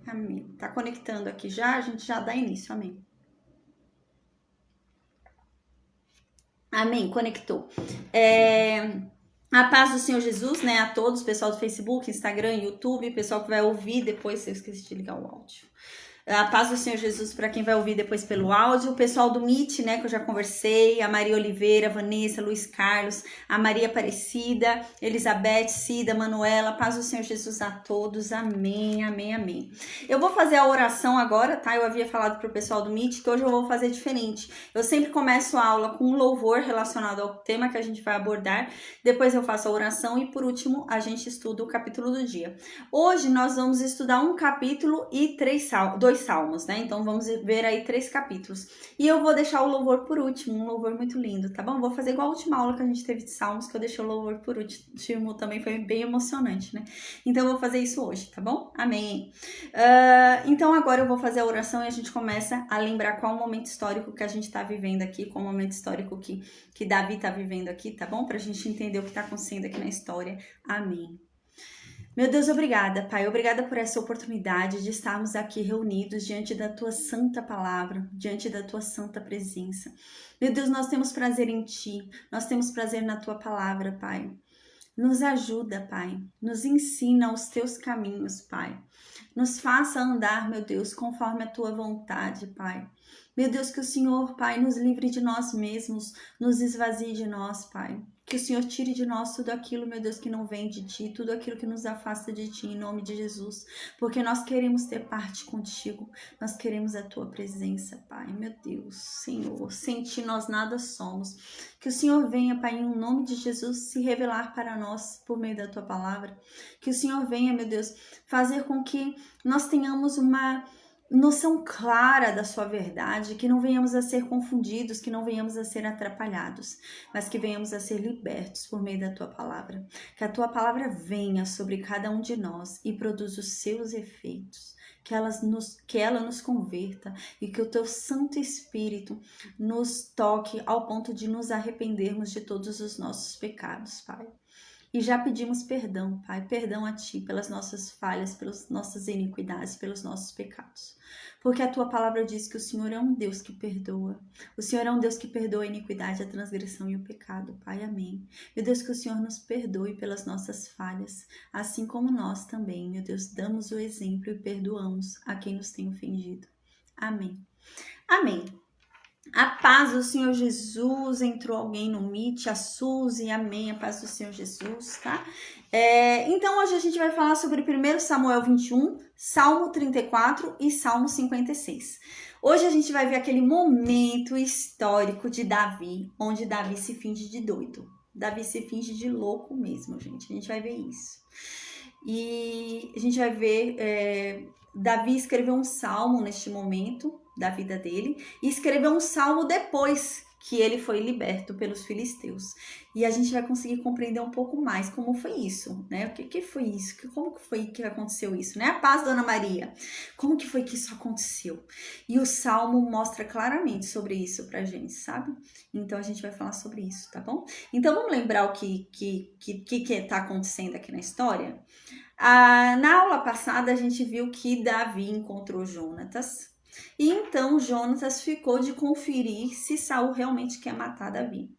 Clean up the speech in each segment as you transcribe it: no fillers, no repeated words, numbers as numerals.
Amém. Tá conectando aqui já, a gente já dá início. Amém. Amém, conectou. A paz do Senhor Jesus, né, a todos, pessoal do Facebook, Instagram, YouTube, pessoal que vai ouvir depois, eu esqueci de ligar o áudio. A paz do Senhor Jesus para quem vai ouvir depois pelo áudio, o pessoal do Meet, né, que eu já conversei, a Maria Oliveira, a Vanessa, Luiz Carlos, a Maria Aparecida, Elizabeth, Cida, Manuela, paz do Senhor Jesus a todos, amém, amém, amém. Eu vou fazer a oração agora, tá? Eu havia falado pro pessoal do Meet que hoje eu vou fazer diferente. Eu sempre começo a aula com um louvor relacionado ao tema que a gente vai abordar, depois eu faço a oração e por último a gente estuda o capítulo do dia. Hoje nós vamos estudar um capítulo e dois salmos, né? Então vamos ver aí 3 capítulos. E eu vou deixar o louvor por último, um louvor muito lindo, tá bom? Vou fazer igual a última aula que a gente teve de salmos, que eu deixei o louvor por último, também foi bem emocionante, né? Então eu vou fazer isso hoje, tá bom? Amém. Então agora eu vou fazer a oração e a gente começa a lembrar qual o momento histórico que a gente tá vivendo aqui, qual o momento histórico que Davi tá vivendo aqui, tá bom? Pra gente entender o que tá acontecendo aqui na história. Amém. Meu Deus, obrigada, Pai. Obrigada por essa oportunidade de estarmos aqui reunidos diante da Tua santa palavra, diante da Tua santa presença. Meu Deus, nós temos prazer em Ti, nós temos prazer na Tua palavra, Pai. Nos ajuda, Pai. Nos ensina os Teus caminhos, Pai. Nos faça andar, meu Deus, conforme a Tua vontade, Pai. Meu Deus, que o Senhor, Pai, nos livre de nós mesmos, nos esvazie de nós, Pai. Que o Senhor tire de nós tudo aquilo, meu Deus, que não vem de Ti, tudo aquilo que nos afasta de Ti, em nome de Jesus. Porque nós queremos ter parte contigo, nós queremos a Tua presença, Pai. Meu Deus, Senhor, sem Ti nós nada somos. Que o Senhor venha, Pai, em nome de Jesus, se revelar para nós por meio da Tua palavra. Que o Senhor venha, meu Deus, fazer com que nós tenhamos uma noção clara da sua verdade, que não venhamos a ser confundidos, que não venhamos a ser atrapalhados, mas que venhamos a ser libertos por meio da tua palavra. Que a tua palavra venha sobre cada um de nós e produza os seus efeitos. Que ela nos converta e que o teu Santo Espírito nos toque ao ponto de nos arrependermos de todos os nossos pecados, Pai. E já pedimos perdão, Pai, perdão a Ti pelas nossas falhas, pelas nossas iniquidades, pelos nossos pecados. Porque a Tua palavra diz que o Senhor é um Deus que perdoa. O Senhor é um Deus que perdoa a iniquidade, a transgressão e o pecado, Pai, amém. Meu Deus, que o Senhor nos perdoe pelas nossas falhas, assim como nós também, meu Deus, damos o exemplo e perdoamos a quem nos tem ofendido. Amém. Amém. A paz do Senhor Jesus, entrou alguém no Meet, a Suzy, amém, a paz do Senhor Jesus, tá? Então hoje a gente vai falar sobre 1 Samuel 21, Salmo 34 e Salmo 56. Hoje a gente vai ver aquele momento histórico de Davi, onde Davi se finge de doido. Davi se finge de louco mesmo, gente, a gente vai ver isso. E a gente vai ver, Davi escreveu um salmo neste momento da vida dele e escreveu um salmo depois que ele foi liberto pelos filisteus. E a gente vai conseguir compreender um pouco mais como foi isso, né? O que foi isso? Como que foi que aconteceu isso, né? A paz, Dona Maria. Como que foi que isso aconteceu? E o salmo mostra claramente sobre isso pra gente, sabe? Então a gente vai falar sobre isso, tá bom? Então vamos lembrar o que tá acontecendo aqui na história? Na aula passada a gente viu que Davi encontrou Jonatas. E então Jonatas ficou de conferir se Saul realmente quer matar Davi.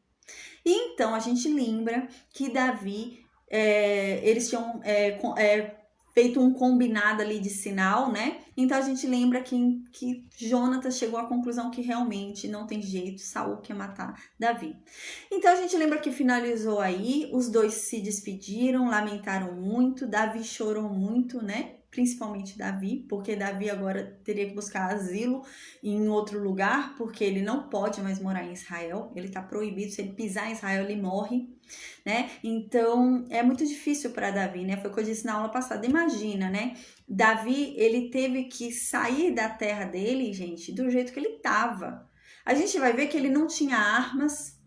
E então a gente lembra que Davi, eles tinham feito um combinado ali de sinal, né? Então a gente lembra que Jonatas chegou à conclusão que realmente não tem jeito, Saul quer matar Davi. Então a gente lembra que finalizou aí, os dois se despediram, lamentaram muito, Davi chorou muito, né? Principalmente Davi, porque Davi agora teria que buscar asilo em outro lugar, porque ele não pode mais morar em Israel, ele está proibido, se ele pisar em Israel ele morre, né? Então é muito difícil para Davi, né? Foi o que eu disse na aula passada. Imagina, né? Davi, ele teve que sair da terra dele, gente, do jeito que ele estava. A gente vai ver que ele não tinha armas,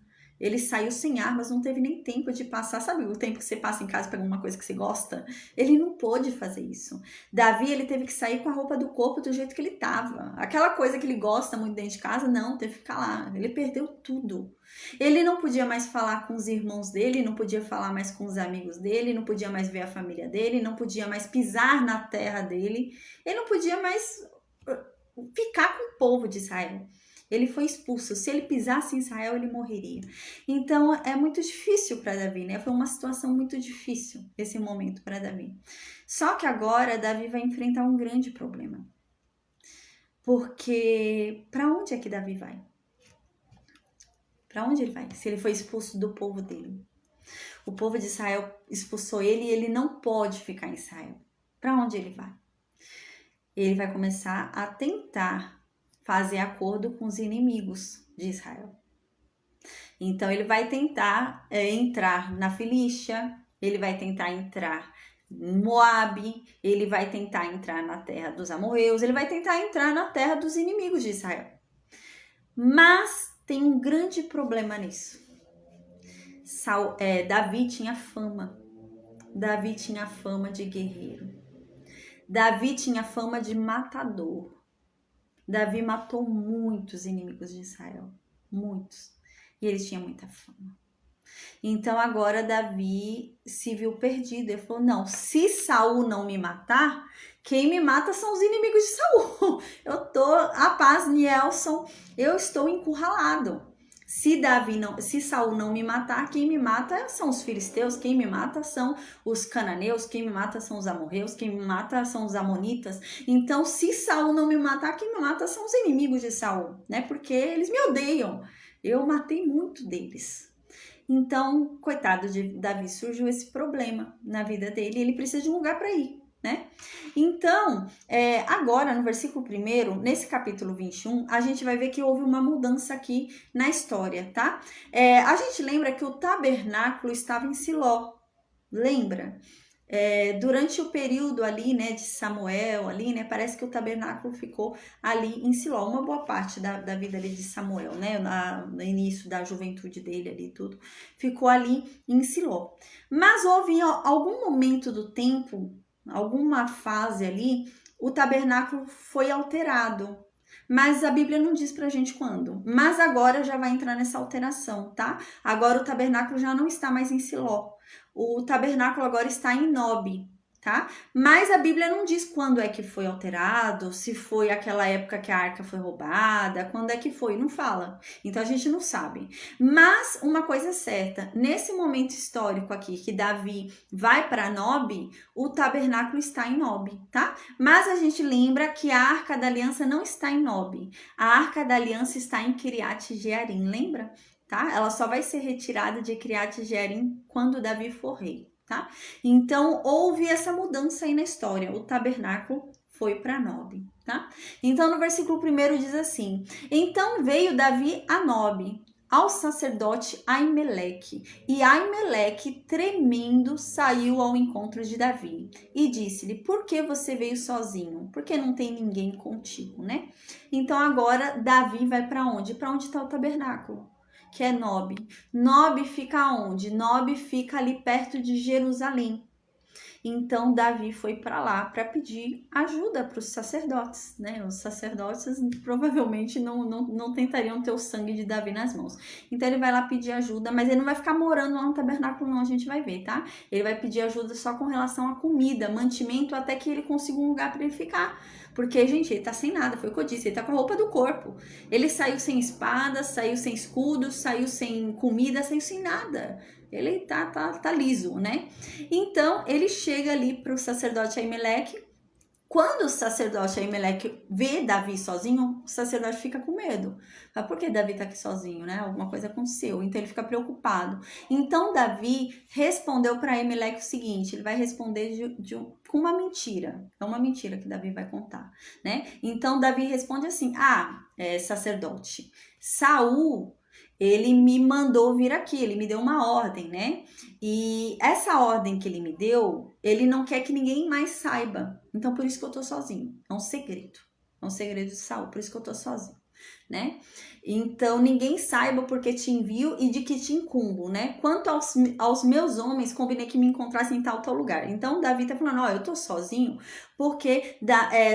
Ele saiu sem armas, não teve nem tempo de passar. Sabe o tempo que você passa em casa para alguma coisa que você gosta? Ele não pôde fazer isso. Davi, ele teve que sair com a roupa do corpo do jeito que ele tava. Aquela coisa que ele gosta muito dentro de casa, não, teve que ficar lá. Ele perdeu tudo. Ele não podia mais falar com os irmãos dele, não podia falar mais com os amigos dele, não podia mais ver a família dele, não podia mais pisar na terra dele. Ele não podia mais ficar com o povo de Israel. Ele foi expulso. Se ele pisasse em Israel, ele morreria. Então, é muito difícil para Davi, né? Foi uma situação muito difícil esse momento para Davi. Só que agora, Davi vai enfrentar um grande problema. Porque, para onde é que Davi vai? Para onde ele vai? Se ele foi expulso do povo dele. O povo de Israel expulsou ele e ele não pode ficar em Israel. Para onde ele vai? Ele vai começar a tentar fazer acordo com os inimigos de Israel. Então, ele vai tentar entrar na Filístia, ele vai tentar entrar em Moabe, ele vai tentar entrar na terra dos amorreus, ele vai tentar entrar na terra dos inimigos de Israel. Mas tem um grande problema nisso. Davi tinha fama. Davi tinha fama de guerreiro. Davi tinha fama de matador. Davi matou muitos inimigos de Israel. Muitos. E ele tinha muita fama. Então agora Davi se viu perdido. Ele falou, não, se Saul não me matar, quem me mata são os inimigos de Saul. Nelson, eu estou encurralado. Se Saul não me matar, quem me mata são os filisteus, quem me mata são os cananeus, quem me mata são os amorreus, quem me mata são os amonitas. Então, se Saul não me matar, quem me mata são os inimigos de Saul, né? Porque eles me odeiam. Eu matei muito deles. Então, coitado de Davi, surgiu esse problema na vida dele e ele precisa de um lugar para ir, né? Então, agora no versículo 1, nesse capítulo 21, a gente vai ver que houve uma mudança aqui na história, tá? A gente lembra que o tabernáculo estava em Siló, lembra? Durante o período ali, né, de Samuel, ali, né, parece que o tabernáculo ficou ali em Siló, uma boa parte da vida ali de Samuel, né, no início da juventude dele ali e tudo, ficou ali em Siló. Mas houve em algum momento do tempo, alguma fase ali, o tabernáculo foi alterado. Mas a Bíblia não diz pra gente quando. Mas agora já vai entrar nessa alteração, tá? Agora o tabernáculo já não está mais em Siló. O tabernáculo agora está em Nob, tá? Mas a Bíblia não diz quando é que foi alterado, se foi aquela época que a arca foi roubada, quando é que foi, não fala. Então a gente não sabe. Mas uma coisa é certa, nesse momento histórico aqui que Davi vai para Nob, o tabernáculo está em Nob, tá? Mas a gente lembra que a Arca da Aliança não está em Nob. A Arca da Aliança está em Kiriat Jearim, lembra? Tá? Ela só vai ser retirada de Kiriat Jearim quando Davi for rei, tá? Então, houve essa mudança aí na história. O tabernáculo foi para Nob, tá? Então, no versículo 1 diz assim: Então veio Davi a Nob, ao sacerdote Aimeleque, e Aimeleque, tremendo, saiu ao encontro de Davi e disse-lhe: Por que você veio sozinho? Porque não tem ninguém contigo, né? Então, agora, Davi vai para onde? Para onde está o tabernáculo? Que é Nob. Nob fica onde? Nob fica ali perto de Jerusalém. Então, Davi foi para lá para pedir ajuda para os sacerdotes, né? Os sacerdotes provavelmente não tentariam ter o sangue de Davi nas mãos. Então, ele vai lá pedir ajuda, mas ele não vai ficar morando lá no tabernáculo, não, a gente vai ver, tá? Ele vai pedir ajuda só com relação à comida, mantimento, até que ele consiga um lugar para ele ficar. Porque, gente, ele tá sem nada, foi o que eu disse, ele tá com a roupa do corpo. Ele saiu sem espada, saiu sem escudo, saiu sem comida, saiu sem nada. Ele tá liso, né? Então, ele chega ali pro sacerdote Aimeleque. Quando o sacerdote Aimeleque vê Davi sozinho, o sacerdote fica com medo. Mas por que Davi tá aqui sozinho, né? Alguma coisa aconteceu. Então, ele fica preocupado. Então, Davi respondeu para Aimeleque o seguinte, ele vai responder com uma mentira. É uma mentira que Davi vai contar, né? Então, Davi responde assim, sacerdote, Saul, ele me mandou vir aqui, ele me deu uma ordem, né? E essa ordem que ele me deu, ele não quer que ninguém mais saiba. Então, por isso que eu tô sozinho. É um segredo. É um segredo de Saul, por isso que eu tô sozinho, né? Então, ninguém saiba porque te envio e de que te incumbo, né? Quanto aos meus homens, combinei que me encontrassem em tal lugar. Então, Davi tá falando, ó, eu tô sozinho porque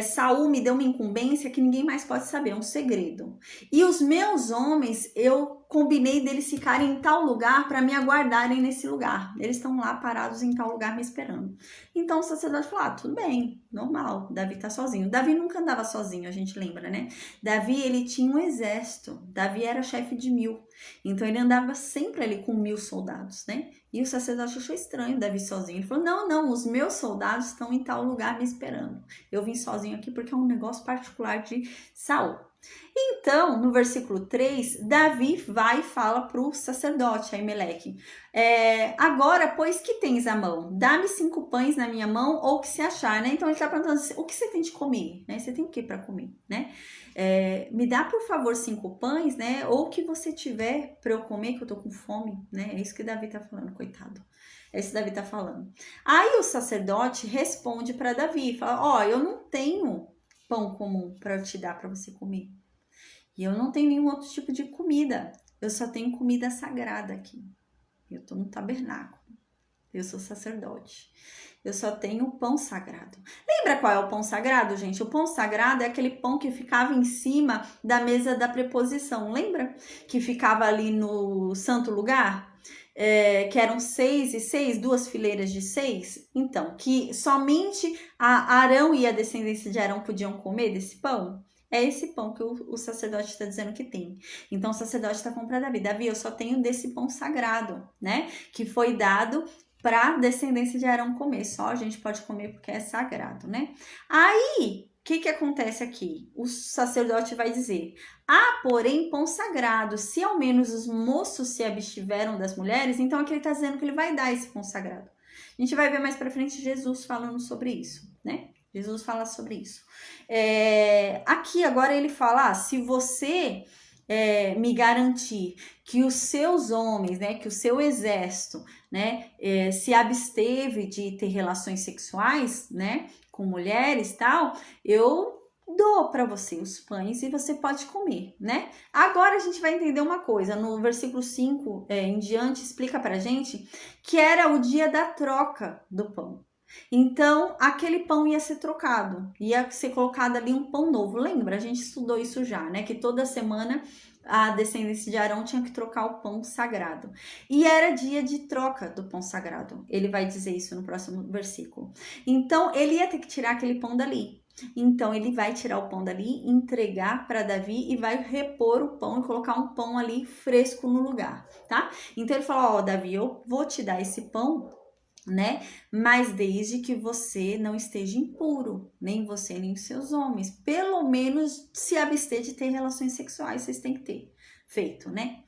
Saul me deu uma incumbência que ninguém mais pode saber, é um segredo. E os meus homens, eu combinei deles ficarem em tal lugar para me aguardarem nesse lugar. Eles estão lá parados em tal lugar me esperando. Então o sacerdote falou, tudo bem, normal, Davi tá sozinho. Davi nunca andava sozinho, a gente lembra, né? Davi, ele tinha um exército. Davi era chefe de 1000. Então ele andava sempre ali com 1000 soldados, né? E o sacerdote achou estranho Davi sozinho. Ele falou, não, os meus soldados estão em tal lugar me esperando. Eu vim sozinho aqui porque é um negócio particular de Saul. Então, no versículo 3, Davi vai e fala para o sacerdote Aimeleque, agora, pois que tens à mão? Dá-me 5 pães na minha mão ou o que se achar, né? Então ele está perguntando, o que você tem de comer? Né? Você tem o que para comer, né? Me dá, por favor, 5 pães, né? Ou o que você tiver para eu comer, que eu tô com fome, né? É isso que Davi tá falando, coitado. É isso que Davi tá falando. Aí o sacerdote responde para Davi, fala, eu não tenho pão comum para eu te dar para você comer. E eu não tenho nenhum outro tipo de comida. Eu só tenho comida sagrada aqui. Eu tô no tabernáculo. Eu sou sacerdote. Eu só tenho pão sagrado. Lembra qual é o pão sagrado, gente? O pão sagrado é aquele pão que ficava em cima da mesa da preposição. Lembra? Que ficava ali no santo lugar? Que eram 6 e 6, 2 fileiras de 6. Então, que somente Arão e a descendência de Arão podiam comer desse pão. É esse pão que o sacerdote está dizendo que tem. Então, o sacerdote está falando para Davi, Davi, eu só tenho desse pão sagrado, né? Que foi dado para a descendência de Arão comer. Só a gente pode comer porque é sagrado, né? Aí, o que acontece aqui? O sacerdote vai dizer, porém, pão sagrado, se ao menos os moços se abstiveram das mulheres, então aqui ele está dizendo que ele vai dar esse pão sagrado. A gente vai ver mais para frente Jesus falando sobre isso, né? Jesus fala sobre isso. Aqui agora ele fala, se você me garantir que os seus homens, né, que o seu exército, né, se absteve de ter relações sexuais, né, com mulheres e tal, eu dou para você os pães e você pode comer, né? Agora a gente vai entender uma coisa, no versículo 5 em diante, explica pra gente que era o dia da troca do pão. Então, aquele pão ia ser trocado, ia ser colocado ali um pão novo. Lembra? A gente estudou isso já, né? Que toda semana a descendência de Arão tinha que trocar o pão sagrado. E era dia de troca do pão sagrado. Ele vai dizer isso no próximo versículo. Então, ele ia ter que tirar aquele pão dali. Então, ele vai tirar o pão dali, entregar para Davi e vai repor o pão e colocar um pão ali fresco no lugar, tá? Então, ele fala, Davi, eu vou te dar esse pão, né? Mas desde que você não esteja impuro, nem você nem os seus homens, pelo menos se abster de ter relações sexuais, vocês têm que ter feito, né?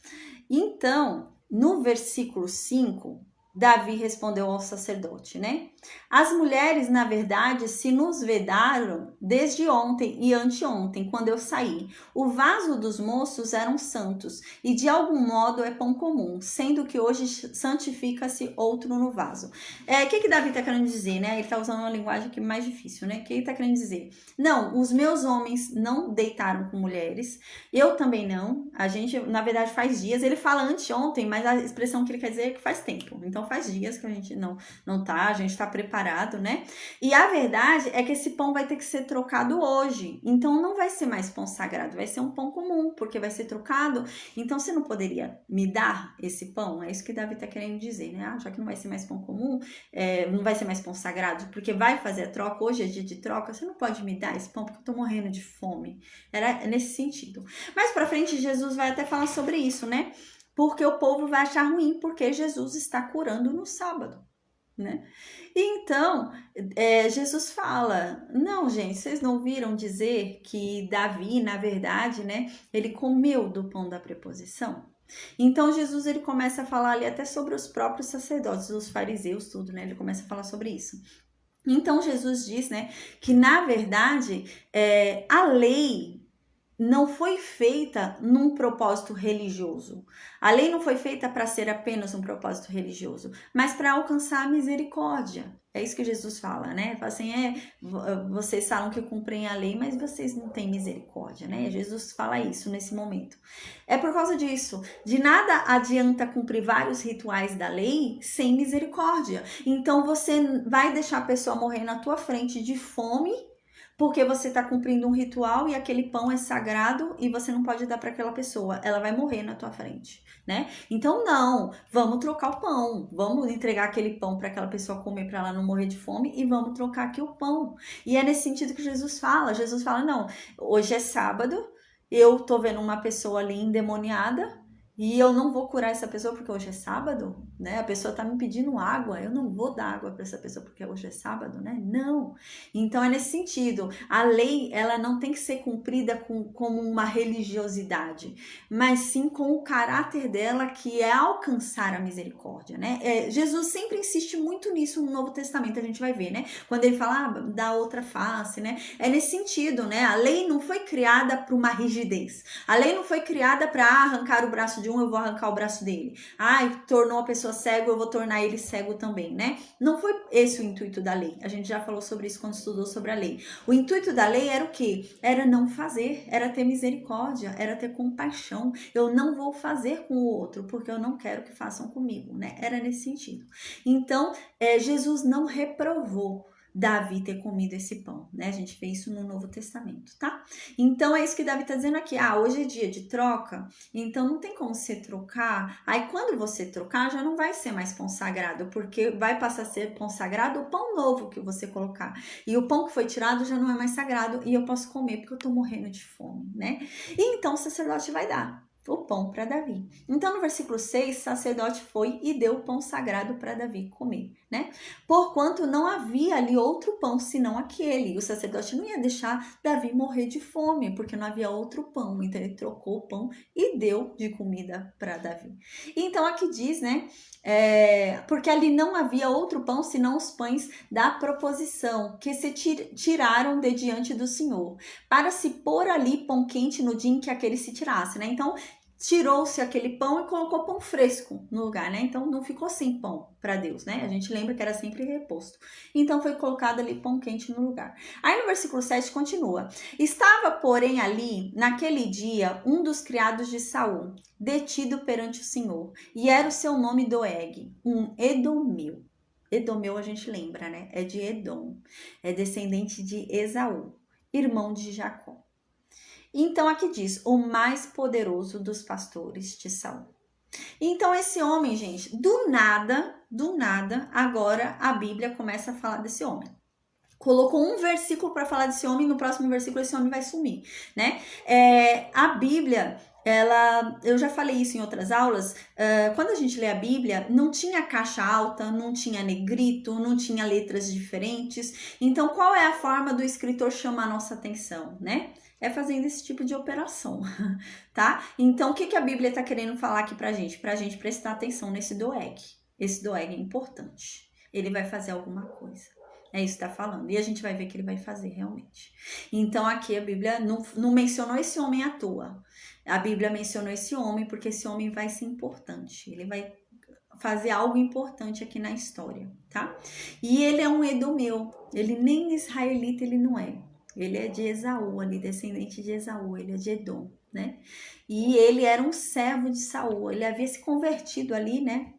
Então, no versículo 5, Davi respondeu ao sacerdote, né? As mulheres, na verdade, se nos vedaram desde ontem e anteontem, quando eu saí. O vaso dos moços eram santos, e de algum modo é pão comum, sendo que hoje santifica-se outro no vaso. O que Davi está querendo dizer, né? Ele está usando uma linguagem aqui mais difícil, né? O que ele está querendo dizer? Não, os meus homens não deitaram com mulheres, eu também não. A gente, na verdade, faz dias. Ele fala anteontem, mas a expressão que ele quer dizer é que faz tempo. Então, faz dias que a gente não tá, a gente tá preparado, né? E a verdade é que esse pão vai ter que ser trocado hoje. Então, não vai ser mais pão sagrado, vai ser um pão comum, porque vai ser trocado. Então, você não poderia me dar esse pão? É isso que Davi tá querendo dizer, né? Já que não vai ser mais pão comum, não vai ser mais pão sagrado, porque vai fazer a troca, hoje é dia de troca, você não pode me dar esse pão porque eu tô morrendo de fome. Era nesse sentido. Mais pra frente, Jesus vai até falar sobre isso, né? Porque o povo vai achar ruim, porque Jesus está curando no sábado, né? Então, Jesus fala, não, gente, vocês não ouviram dizer que Davi, na verdade, né, ele comeu do pão da preposição? Então, Jesus, ele começa a falar ali até sobre os próprios sacerdotes, os fariseus, tudo, né? Ele começa a falar sobre isso. Então, Jesus diz, né, que, na verdade, a lei não foi feita num propósito religioso. A lei não foi feita para ser apenas um propósito religioso, mas para alcançar a misericórdia. É isso que Jesus fala, né? Fala assim, vocês falam que cumprem a lei, mas vocês não têm misericórdia, né? Jesus fala isso nesse momento. É por causa disso. De nada adianta cumprir vários rituais da lei sem misericórdia. Então você vai deixar a pessoa morrer na tua frente de fome, porque você está cumprindo um ritual e aquele pão é sagrado e você não pode dar para aquela pessoa. Ela vai morrer na tua frente, né? Então não, vamos trocar o pão. Vamos entregar aquele pão para aquela pessoa comer para ela não morrer de fome e vamos trocar aqui o pão. E é nesse sentido que Jesus fala. Jesus fala, não, hoje é sábado, eu tô vendo uma pessoa ali endemoniada, e eu não vou curar essa pessoa porque hoje é sábado, né? A pessoa tá me pedindo água, eu não vou dar água para essa pessoa porque hoje é sábado, né? Não. Então é nesse sentido. A lei, ela não tem que ser cumprida como uma religiosidade, mas sim com o caráter dela, que é alcançar a misericórdia, né? Jesus sempre insiste muito nisso no Novo Testamento, a gente vai ver, né? Quando ele fala da outra face, né? É nesse sentido, né? A lei não foi criada para uma rigidez. A lei não foi criada para arrancar o braço de um, eu vou arrancar o braço dele. Tornou a pessoa cego, eu vou tornar ele cego também, né? Não foi esse o intuito da lei. A gente já falou sobre isso quando estudou sobre a lei. O intuito da lei era o quê? Era não fazer, era ter misericórdia, era ter compaixão. Eu não vou fazer com o outro, porque eu não quero que façam comigo, né? Era nesse sentido. Então, Jesus não reprovou Davi ter comido esse pão, né? A gente vê isso no Novo Testamento, tá? Então é isso que Davi tá dizendo aqui. Hoje é dia de troca, então não tem como você trocar. Aí quando você trocar, já não vai ser mais pão sagrado, porque vai passar a ser pão sagrado o pão novo que você colocar. E o pão que foi tirado já não é mais sagrado e eu posso comer porque eu tô morrendo de fome, né? E então o sacerdote vai dar o pão para Davi. Então no versículo 6, o sacerdote foi e deu o pão sagrado para Davi comer, né? Porquanto não havia ali outro pão senão aquele. O sacerdote não ia deixar Davi morrer de fome, porque não havia outro pão. Então ele trocou o pão e deu de comida para Davi. Então aqui diz, né? Porque ali não havia outro pão senão os pães da proposição, que se tiraram de diante do Senhor, para se pôr ali pão quente no dia em que aquele se tirasse, né? Então tirou-se aquele pão e colocou pão fresco no lugar, né? Então não ficou sem pão para Deus, né? A gente lembra que era sempre reposto. Então foi colocado ali pão quente no lugar. Aí no versículo 7 continua. Estava, porém, ali, naquele dia, um dos criados de Saul, detido perante o Senhor, e era o seu nome Doeg, um edomeu. Edomeu a gente lembra, né? É de Edom, é descendente de Esaú, irmão de Jacó. Então aqui diz, o mais poderoso dos pastores de Saul. Então esse homem, gente, do nada, agora a Bíblia começa a falar desse homem. Colocou um versículo para falar desse homem, no próximo versículo esse homem vai sumir, né? A Bíblia, eu já falei isso em outras aulas, quando a gente lê a Bíblia, não tinha caixa alta, não tinha negrito, não tinha letras diferentes. Então qual é a forma do escritor chamar a nossa atenção, né? É fazendo esse tipo de operação, tá? Então, o que a Bíblia está querendo falar aqui pra gente? Pra gente prestar atenção nesse Doeg. Esse Doeg é importante. Ele vai fazer alguma coisa. É isso que está falando. E a gente vai ver que ele vai fazer realmente. Então, aqui a Bíblia não mencionou esse homem à toa. A Bíblia mencionou esse homem porque esse homem vai ser importante. Ele vai fazer algo importante aqui na história, tá? E ele é um edomeu. Ele nem israelita ele não é. Ele é de Esaú, ali, descendente de Esaú, ele é de Edom, né? E ele era um servo de Saul, ele havia se convertido ali, né,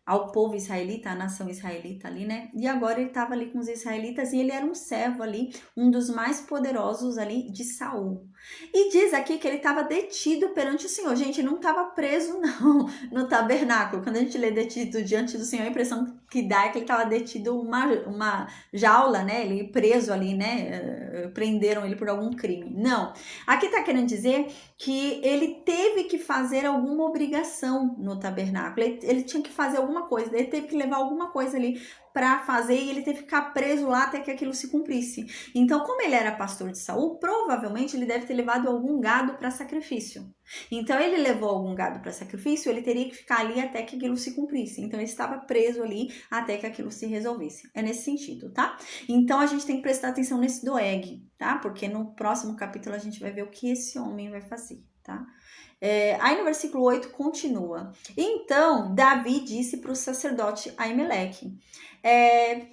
ao povo israelita, à nação israelita ali, né? E agora ele estava ali com os israelitas e ele era um servo ali, um dos mais poderosos ali de Saul. E diz aqui que ele estava detido perante o Senhor. Gente, ele não estava preso não no tabernáculo. Quando a gente lê detido diante do Senhor, a impressão que dá é que ele estava detido uma jaula, né? Ele preso ali, né? Prenderam ele por algum crime. Não. Aqui está querendo dizer que ele teve que fazer alguma obrigação no tabernáculo. Ele tinha que fazer alguma coisa, ele teve que levar alguma coisa ali para fazer e ele teve que ficar preso lá até que aquilo se cumprisse. Então, como ele era pastor de Saul, provavelmente ele deve ter levado algum gado para sacrifício. Então, ele levou algum gado para sacrifício, ele teria que ficar ali até que aquilo se cumprisse. Então, ele estava preso ali até que aquilo se resolvesse. É nesse sentido, tá? Então, a gente tem que prestar atenção nesse Doeg, tá? Porque no próximo capítulo a gente vai ver o que esse homem vai fazer. tá? Aí no versículo 8 continua. Então, Davi disse para o sacerdote Aimeleque,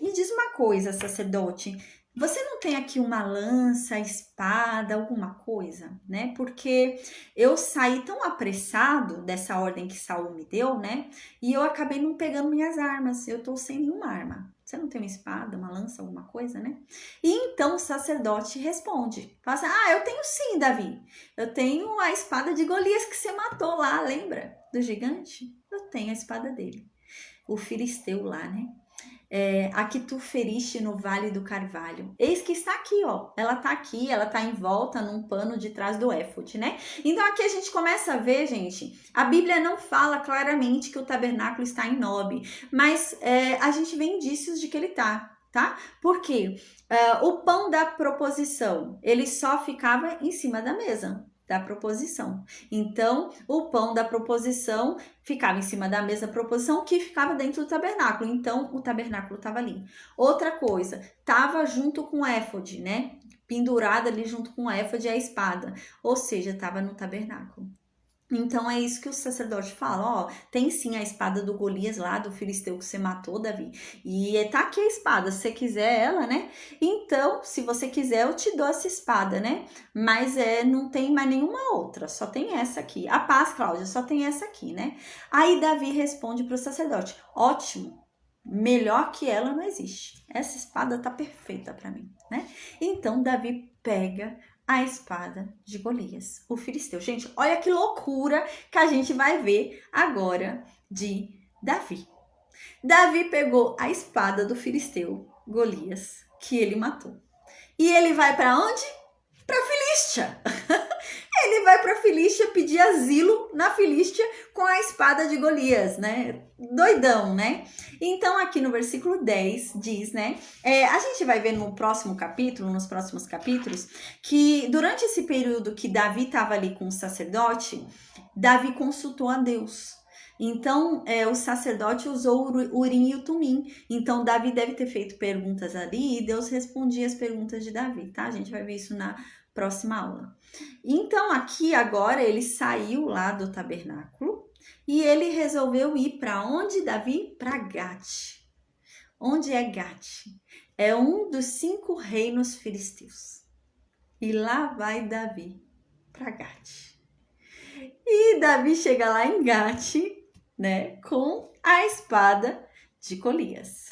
me diz uma coisa, sacerdote, você não tem aqui uma lança, espada, alguma coisa, né? Porque eu saí tão apressado dessa ordem que Saul me deu, né? E eu acabei não pegando minhas armas, eu tô sem nenhuma arma. Você não tem uma espada, uma lança, alguma coisa, né? E então o sacerdote responde, fala assim, eu tenho sim, Davi. Eu tenho a espada de Golias que você matou lá, lembra? Do gigante? Eu tenho a espada dele. O filisteu lá, né? A que tu feriste no Vale do Carvalho. Eis que está aqui, ó. Ela tá aqui, ela tá em volta num pano de trás do éfode, né? Então aqui a gente começa a ver, gente, a Bíblia não fala claramente que o tabernáculo está em Nob, mas a gente vê indícios de que ele tá. Por quê? O pão da proposição, ele só ficava em cima da mesa da proposição. Então, o pão da proposição ficava em cima da mesa da proposição que ficava dentro do tabernáculo. Então, o tabernáculo estava ali. Outra coisa, estava junto com o éfode, né? Pendurada ali junto com o éfode e a espada. Ou seja, estava no tabernáculo. Então é isso que o sacerdote fala, tem sim a espada do Golias lá, do filisteu que você matou, Davi, e tá aqui a espada, se você quiser ela, né? Então, se você quiser, eu te dou essa espada, né? Mas não tem mais nenhuma outra, só tem essa aqui. A paz, Cláudia, só tem essa aqui, né? Aí Davi responde para o sacerdote, ótimo, melhor que ela não existe. Essa espada tá perfeita para mim, né? Então Davi pega a espada de Golias, o filisteu. Gente, olha que loucura que a gente vai ver agora de Davi. Davi pegou a espada do filisteu, Golias, que ele matou. E ele vai para onde? Para Filístia. Ele vai para Filístia pedir asilo na Filístia com a espada de Golias, né? Doidão, né? Então, aqui no versículo 10 diz, né? A gente vai ver no próximo capítulo, nos próximos capítulos, que durante esse período que Davi estava ali com o sacerdote, Davi consultou a Deus. Então, o sacerdote usou o Urim e o Tumim. Então, Davi deve ter feito perguntas ali e Deus respondia as perguntas de Davi, tá? A gente vai ver isso na próxima aula. Então, aqui agora ele saiu lá do tabernáculo e ele resolveu ir para onde, Davi? Para Gate. Onde é Gate? É um dos 5 reinos filisteus. E lá vai Davi para Gate. E Davi chega lá em Gate, né, com a espada de Golias.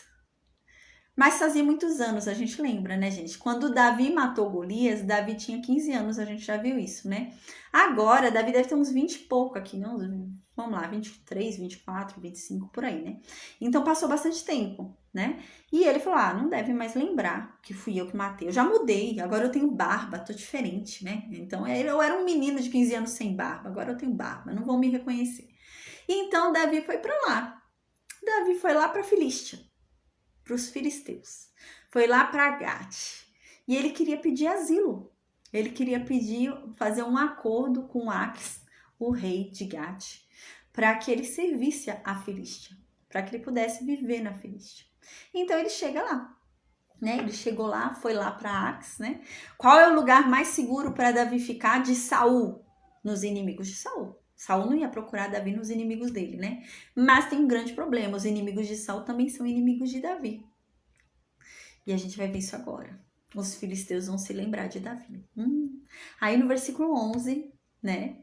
Mas fazia muitos anos, a gente lembra, né, gente? Quando Davi matou Golias, Davi tinha 15 anos, a gente já viu isso, né? Agora, Davi deve ter uns 20 e pouco aqui, não? Vamos lá, 23, 24, 25, por aí, né? Então, passou bastante tempo, né? E ele falou, não deve mais lembrar que fui eu que matei. Eu já mudei, agora eu tenho barba, tô diferente, né? Então, eu era um menino de 15 anos sem barba, agora eu tenho barba, não vão me reconhecer. Então, Davi foi para lá. Davi foi lá para Filístia, para os filisteus. Foi lá para Gate. E ele queria pedir asilo. Ele queria fazer um acordo com Ax, o rei de Gate, para que ele servisse a Filístia, para que ele pudesse viver na Filístia. Então ele chega lá, né? Ele chegou lá, foi lá para Ax, né? Qual é o lugar mais seguro para Davi ficar de Saul? Nos inimigos de Saul. Saul não ia procurar Davi nos inimigos dele, né? Mas tem um grande problema, os inimigos de Saul também são inimigos de Davi. E a gente vai ver isso agora. Os filisteus vão se lembrar de Davi. Aí no versículo 11, né?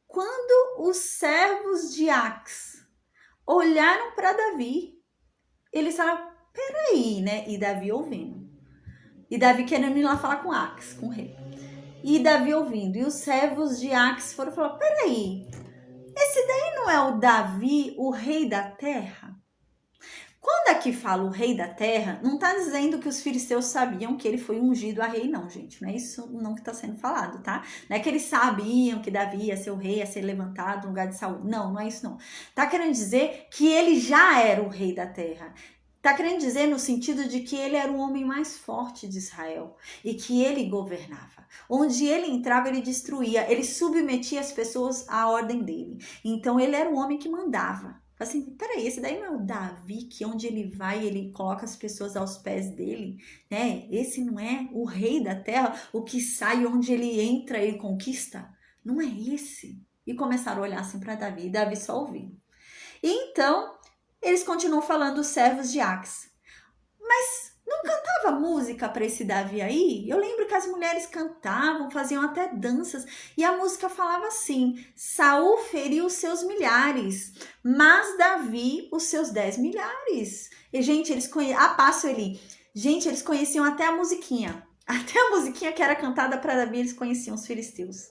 Quando os servos de Ax olharam para Davi, eles falaram, peraí, né? E Davi ouvindo. E Davi querendo ir lá falar com Ax, com o rei. E Davi ouvindo. E os servos de Ax foram falar, peraí, esse daí não é o Davi, o rei da terra? Quando aqui fala o rei da terra, não está dizendo que os filisteus sabiam que ele foi ungido a rei, não, gente. Não é isso não que está sendo falado, tá? Não é que eles sabiam que Davi ia ser o rei, ia ser levantado no lugar de Saul. Não, não é isso não. Tá querendo dizer que ele já era o rei da terra. Tá querendo dizer no sentido de que ele era o homem mais forte de Israel e que ele governava. Onde ele entrava, ele destruía, ele submetia as pessoas à ordem dele. Então, ele era o homem que mandava. Assim, peraí, esse daí não é o Davi, que onde ele vai, ele coloca as pessoas aos pés dele, né? Esse não é o rei da terra, o que sai onde ele entra, ele conquista? Não é esse? E começaram a olhar assim para Davi, e Davi só ouviu. E então, eles continuam falando os servos de Ax. Mas não cantava música para esse Davi aí? Eu lembro que as mulheres cantavam, faziam até danças, e a música falava assim: Saul feriu os seus milhares, mas Davi os seus 10 milhares. E, gente, eles conheciam. Ah, passo ali. Gente, eles conheciam até a musiquinha. Até a musiquinha que era cantada para Davi, eles conheciam os filisteus.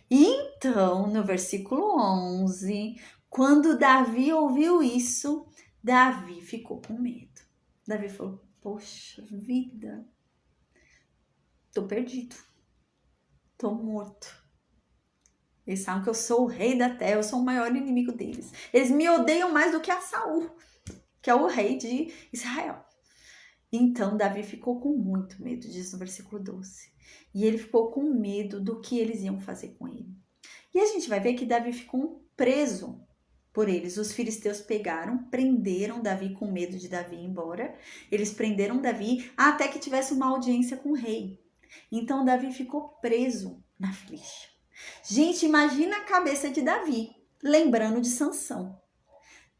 Então, no versículo 11, quando Davi ouviu isso, Davi ficou com medo. Davi falou: poxa vida, tô perdido, tô morto. Eles sabem que eu sou o rei da terra, eu sou o maior inimigo deles. Eles me odeiam mais do que a Saul, que é o rei de Israel. Então, Davi ficou com muito medo, diz no versículo 12. E ele ficou com medo do que eles iam fazer com ele. E a gente vai ver que Davi ficou preso por eles. Os filisteus pegaram, prenderam Davi com medo de Davi ir embora. Eles prenderam Davi até que tivesse uma audiência com o rei. Então, Davi ficou preso na Filístia. Gente, imagina a cabeça de Davi, lembrando de Sansão.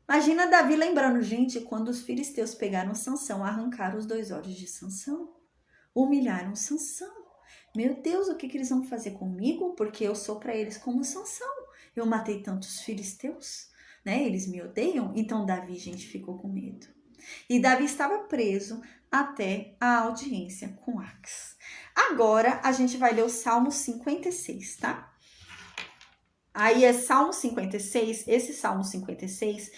Imagina Davi lembrando, gente, quando os filisteus pegaram Sansão, arrancaram os 2 olhos de Sansão, humilharam Sansão. Meu Deus, o que eles vão fazer comigo? Porque eu sou para eles como Sansão. Eu matei tantos filisteus, né? Eles me odeiam. Então Davi, gente, ficou com medo. E Davi estava preso até a audiência com Ax. Agora a gente vai ler o Salmo 56, tá? Aí é Salmo 56, esse Salmo 56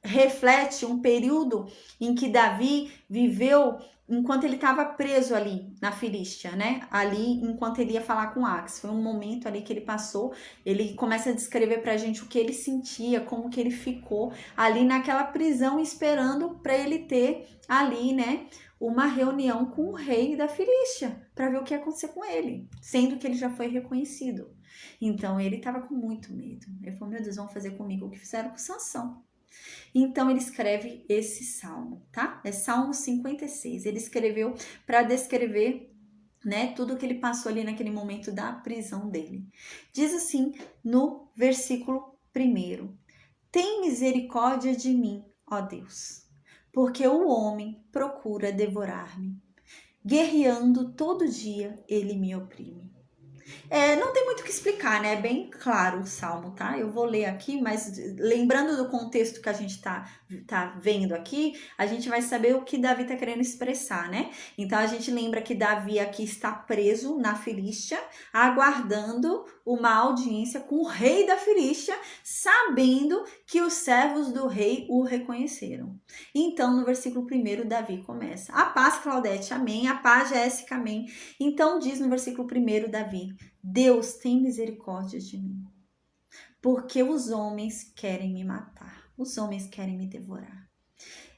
reflete um período em que Davi viveu enquanto ele estava preso ali na Filístia, né? Ali, enquanto ele ia falar com Ax. Foi um momento ali que ele passou, ele começa a descrever pra gente o que ele sentia, como que ele ficou ali naquela prisão esperando para ele ter ali, né, uma reunião com o rei da Filístia, para ver o que ia acontecer com ele, sendo que ele já foi reconhecido. Então ele estava com muito medo. Ele falou: meu Deus, vão fazer comigo o que fizeram com Sansão. Então ele escreve esse salmo, tá? É Salmo 56. Ele escreveu para descrever, né, tudo que ele passou ali naquele momento da prisão dele. Diz assim no versículo 1: Tem misericórdia de mim, ó Deus, porque o homem procura devorar-me. Guerreando todo dia, ele me oprime. Não tem muito o que explicar, né? É bem claro o salmo, tá? Eu vou ler aqui, mas lembrando do contexto que a gente tá vendo aqui, a gente vai saber o que Davi tá querendo expressar, né? Então a gente lembra que Davi aqui está preso na Filístia, aguardando uma audiência com o rei da Filístia, sabendo que os servos do rei o reconheceram. Então, no versículo 1, Davi começa: A paz, Claudete, amém. A paz, Jéssica, amém. Então diz no versículo 1, Davi: Deus tem misericórdia de mim, porque os homens querem me matar, os homens querem me devorar.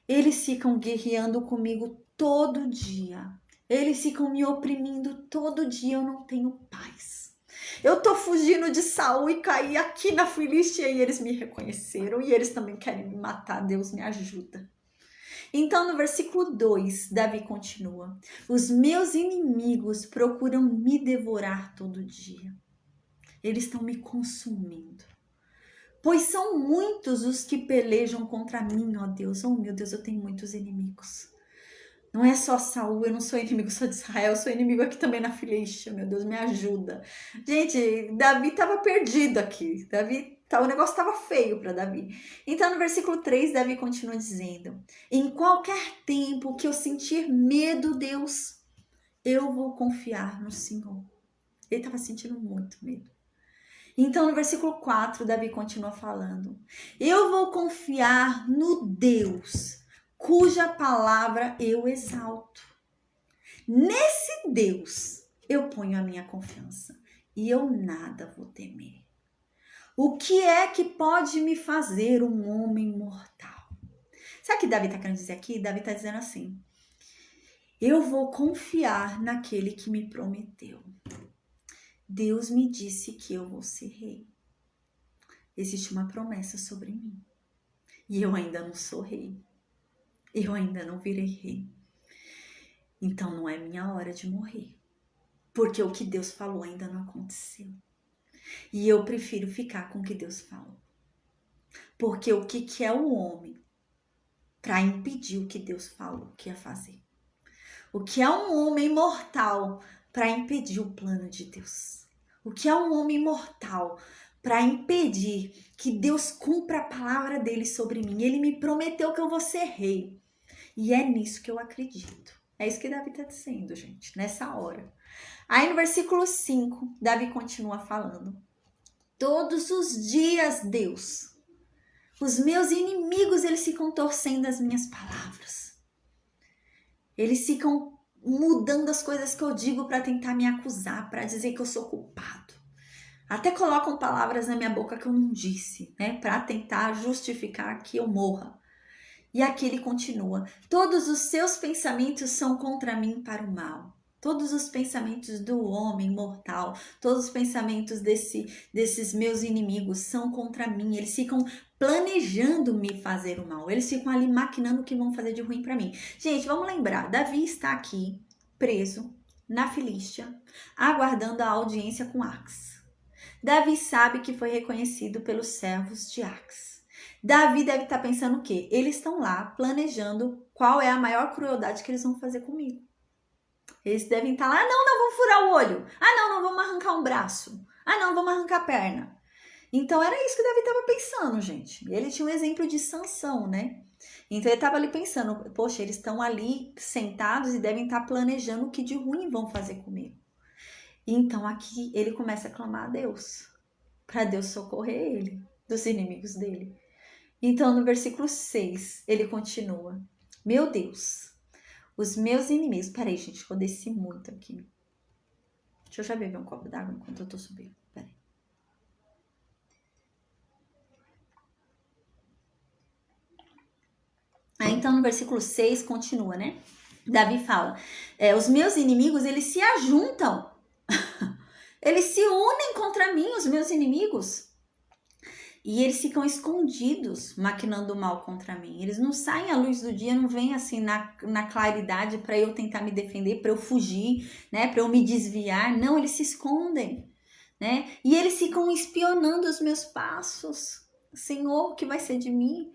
Eles ficam guerreando comigo todo dia, eles ficam me oprimindo todo dia, eu não tenho paz. Eu tô fugindo de Saul e caí aqui na Filístia e eles me reconheceram e eles também querem me matar, Deus me ajuda. Então, no versículo 2, Davi continua: Os meus inimigos procuram me devorar todo dia. Eles estão me consumindo. Pois são muitos os que pelejam contra mim, ó Deus. Oh, meu Deus, eu tenho muitos inimigos. Não é só Saul, eu não sou inimigo só de Israel, eu sou inimigo aqui também na Filístia. Meu Deus, me ajuda. Gente, Davi estava perdido aqui. O negócio estava feio para Davi. Então, no versículo 3, Davi continua dizendo: Em qualquer tempo que eu sentir medo, Deus, eu vou confiar no Senhor. Ele estava sentindo muito medo. Então, no versículo 4, Davi continua falando: Eu vou confiar no Deus, cuja palavra eu exalto. Nesse Deus eu ponho a minha confiança e eu nada vou temer. O que é que pode me fazer um homem mortal? Sabe o que Davi está querendo dizer aqui? Davi está dizendo assim: eu vou confiar naquele que me prometeu. Deus me disse que eu vou ser rei. Existe uma promessa sobre mim. E eu ainda não sou rei. Eu ainda não virei rei. Então não é minha hora de morrer. porque o que Deus falou ainda não aconteceu. E eu prefiro ficar com o que Deus falou. Porque o que é o homem para impedir o que Deus falou que ia fazer? O que é um homem mortal para impedir o plano de Deus? O que é um homem mortal para impedir que Deus cumpra a palavra dele sobre mim? Ele me prometeu que eu vou ser rei. E é nisso que eu acredito. É isso que Davi está dizendo, gente, nessa hora. Aí no versículo 5, Davi continua falando. Todos os dias, Deus, os meus inimigos, eles ficam torcendo as minhas palavras. Eles ficam mudando as coisas que eu digo para tentar me acusar, para dizer que eu sou culpado. Até colocam palavras na minha boca que eu não disse, né? Para tentar justificar que eu morra. E aqui ele continua. Todos os seus pensamentos são contra mim para o mal. Todos os pensamentos do homem mortal, todos os pensamentos desses meus inimigos são contra mim. Eles ficam planejando me fazer o mal. Eles ficam ali maquinando o que vão fazer de ruim para mim. Gente, vamos lembrar, Davi está aqui preso na Filístia, aguardando a audiência com Ax. Davi sabe que foi reconhecido pelos servos de Ax. Davi deve estar pensando o quê? Eles estão lá planejando qual é a maior crueldade que eles vão fazer comigo. Eles devem estar lá, não, vamos furar o olho. Não, vamos arrancar um braço. Não, vamos arrancar a perna. Então era isso que Davi estava pensando, gente. Ele tinha um exemplo de Sansão, né? Então ele estava ali pensando, poxa, eles estão ali sentados e devem estar planejando o que de ruim vão fazer comigo. Então aqui ele começa a clamar a Deus, para Deus socorrer ele dos inimigos dele. Então no versículo 6 ele continua, meu Deus, os meus inimigos... Peraí, gente, eu desci muito aqui. Deixa eu já beber um copo d'água enquanto eu tô subindo. Peraí. Então no versículo 6 continua, né? Davi fala, os meus inimigos, eles se ajuntam. Eles se unem contra mim, os meus inimigos. E eles ficam escondidos, maquinando o mal contra mim. Eles não saem à luz do dia, não vêm assim na claridade para eu tentar me defender, para eu fugir, né? Para eu me desviar. Não, eles se escondem, né? E eles ficam espionando os meus passos. Senhor, o que vai ser de mim?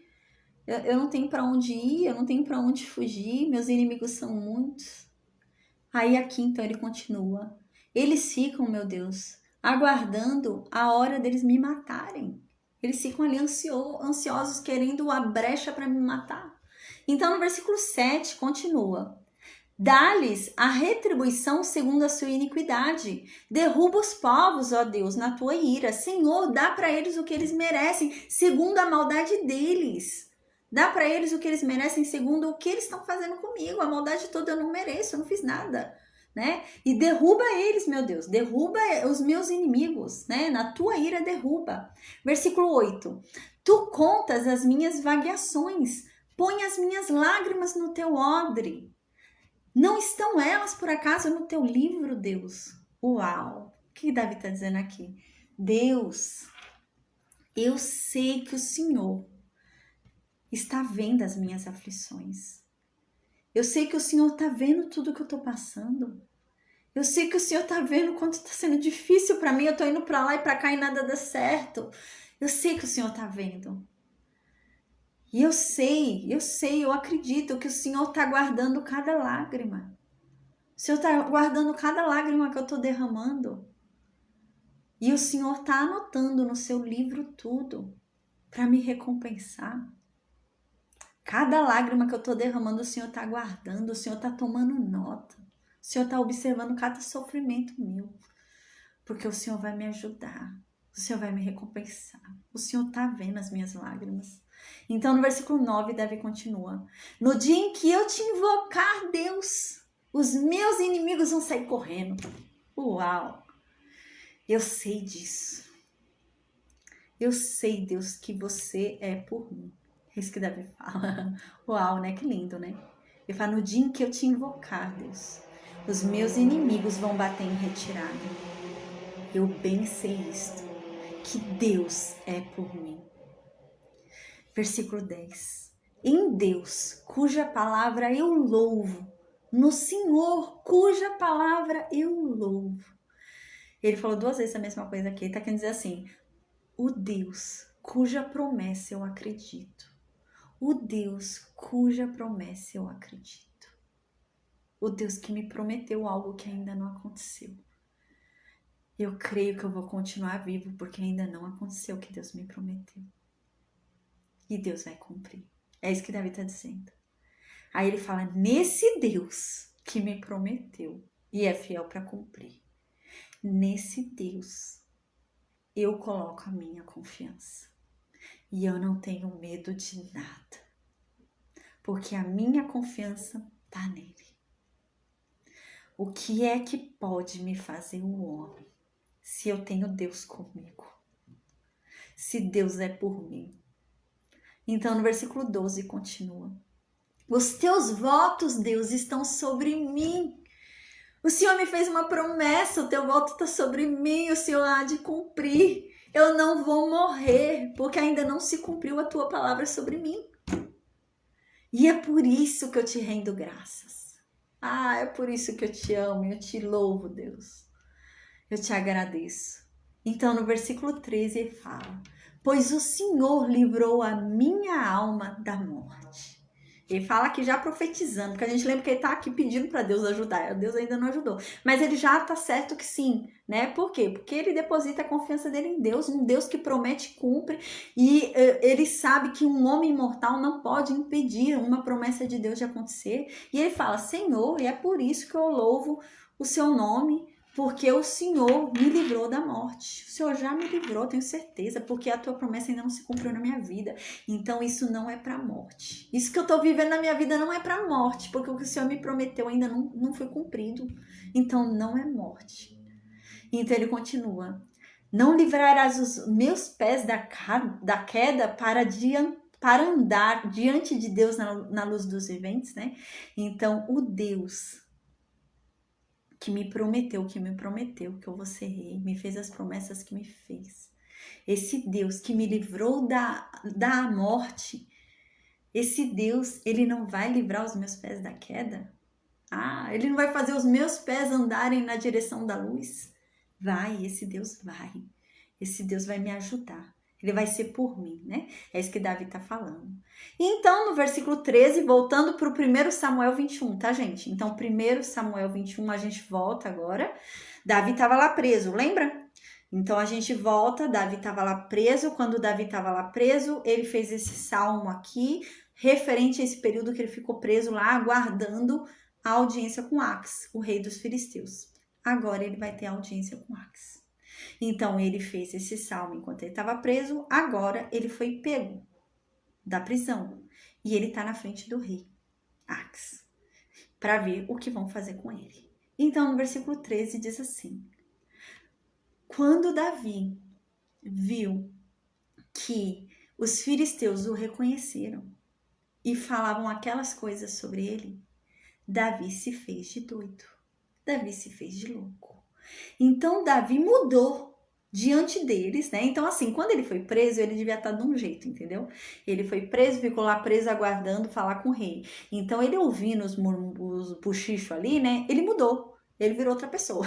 Eu não tenho para onde ir, eu não tenho para onde fugir. Meus inimigos são muitos. Aí aqui então ele continua. Eles ficam, meu Deus, aguardando a hora deles me matarem. Eles ficam ali ansiosos, querendo a brecha para me matar. Então, no versículo 7, continua. Dá-lhes a retribuição segundo a sua iniquidade. Derruba os povos, ó Deus, na tua ira. Senhor, dá para eles o que eles merecem, segundo a maldade deles. Dá para eles o que eles merecem, segundo o que eles estão fazendo comigo. A maldade toda eu não mereço, eu não fiz nada. Né? E derruba eles, meu Deus, derruba os meus inimigos, né? Na tua ira derruba. Versículo 8. Tu contas as minhas vagueações, põe as minhas lágrimas no teu odre. Não estão elas por acaso no teu livro, Deus? Uau! O que Davi está dizendo aqui? Deus, eu sei que o Senhor está vendo as minhas aflições. Eu sei que o Senhor está vendo tudo que eu estou passando. Eu sei que o Senhor está vendo quanto está sendo difícil para mim. Eu estou indo para lá e para cá e nada dá certo. Eu sei que o Senhor está vendo. E eu sei, eu acredito que o Senhor está guardando cada lágrima. O Senhor está guardando cada lágrima que eu estou derramando. E o Senhor está anotando no seu livro tudo para me recompensar. Cada lágrima que eu estou derramando, o Senhor está guardando, o Senhor está tomando nota. O Senhor está observando cada sofrimento meu. Porque o Senhor vai me ajudar. O Senhor vai me recompensar. O Senhor está vendo as minhas lágrimas. Então, no versículo 9, Davi continua. No dia em que eu te invocar, Deus, os meus inimigos vão sair correndo. Uau! Eu sei disso. Eu sei, Deus, que você é por mim. É isso que Davi fala. Uau, né? Que lindo, né? Ele fala, no dia em que eu te invocar, Deus, os meus inimigos vão bater em retirada. Eu bem sei isto, que Deus é por mim. Versículo 10. Em Deus, cuja palavra eu louvo, no Senhor, cuja palavra eu louvo. Ele falou 2 vezes a mesma coisa aqui. Ele tá querendo dizer assim, o Deus cuja promessa eu acredito. O Deus cuja promessa eu acredito. O Deus que me prometeu algo que ainda não aconteceu. Eu creio que eu vou continuar vivo porque ainda não aconteceu o que Deus me prometeu. E Deus vai cumprir. É isso que Davi está dizendo. Aí ele fala, nesse Deus que me prometeu e é fiel para cumprir. Nesse Deus eu coloco a minha confiança. E eu não tenho medo de nada. Porque a minha confiança está nele. O que é que pode me fazer o homem se eu tenho Deus comigo? Se Deus é por mim. Então no versículo 12 continua. Os teus votos, Deus, estão sobre mim. O Senhor me fez uma promessa, o teu voto está sobre mim, o Senhor há de cumprir. Eu não vou morrer, porque ainda não se cumpriu a tua palavra sobre mim. E é por isso que eu te rendo graças. É por isso que eu te amo, eu te louvo, Deus. Eu te agradeço. Então, no versículo 13, ele fala, pois o Senhor livrou a minha alma da morte. Ele fala aqui já profetizando, porque a gente lembra que ele está aqui pedindo para Deus ajudar. Deus ainda não ajudou. Mas ele já está certo que sim, né? Por quê? Porque ele deposita a confiança dele em Deus, um Deus que promete e cumpre. E ele sabe que um homem mortal não pode impedir uma promessa de Deus de acontecer. E ele fala, Senhor, e é por isso que eu louvo o seu nome, porque o Senhor me livrou da morte. O Senhor já me livrou, tenho certeza, porque a tua promessa ainda não se cumpriu na minha vida. Então isso não é para morte. Isso que eu estou vivendo na minha vida não é para morte, porque o que o Senhor me prometeu ainda não foi cumprido. Então não é morte. Então ele continua. Não livrarás os meus pés da queda para andar diante de Deus na luz dos viventes, né? Então o Deus que me prometeu, que eu vou ser rei, me fez as promessas que me fez. Esse Deus que me livrou da morte, esse Deus, ele não vai livrar os meus pés da queda? Ele não vai fazer os meus pés andarem na direção da luz? Vai, esse Deus vai. Esse Deus vai me ajudar. Ele vai ser por mim, né? É isso que Davi tá falando. E então, no versículo 13, voltando para o 1 Samuel 21, tá, gente? Então, 1 Samuel 21, a gente volta agora. Davi estava lá preso, lembra? Então, a gente volta, Davi estava lá preso. Quando Davi estava lá preso, ele fez esse salmo aqui, referente a esse período que ele ficou preso lá, aguardando a audiência com Ax, o rei dos filisteus. Agora ele vai ter audiência com Ax. Então, ele fez esse salmo enquanto ele estava preso. Agora, ele foi pego da prisão. E ele está na frente do rei, Ax, para ver o que vão fazer com ele. Então, no versículo 13, diz assim. Quando Davi viu que os filisteus o reconheceram e falavam aquelas coisas sobre ele, Davi se fez de doido. Davi se fez de louco. Então, Davi mudou diante deles, né? Então, assim, quando ele foi preso, ele devia estar de um jeito, entendeu? Ele foi preso, ficou lá preso aguardando falar com o rei. Então, ele ouvindo os buchichos ali, né? Ele mudou. Ele virou outra pessoa.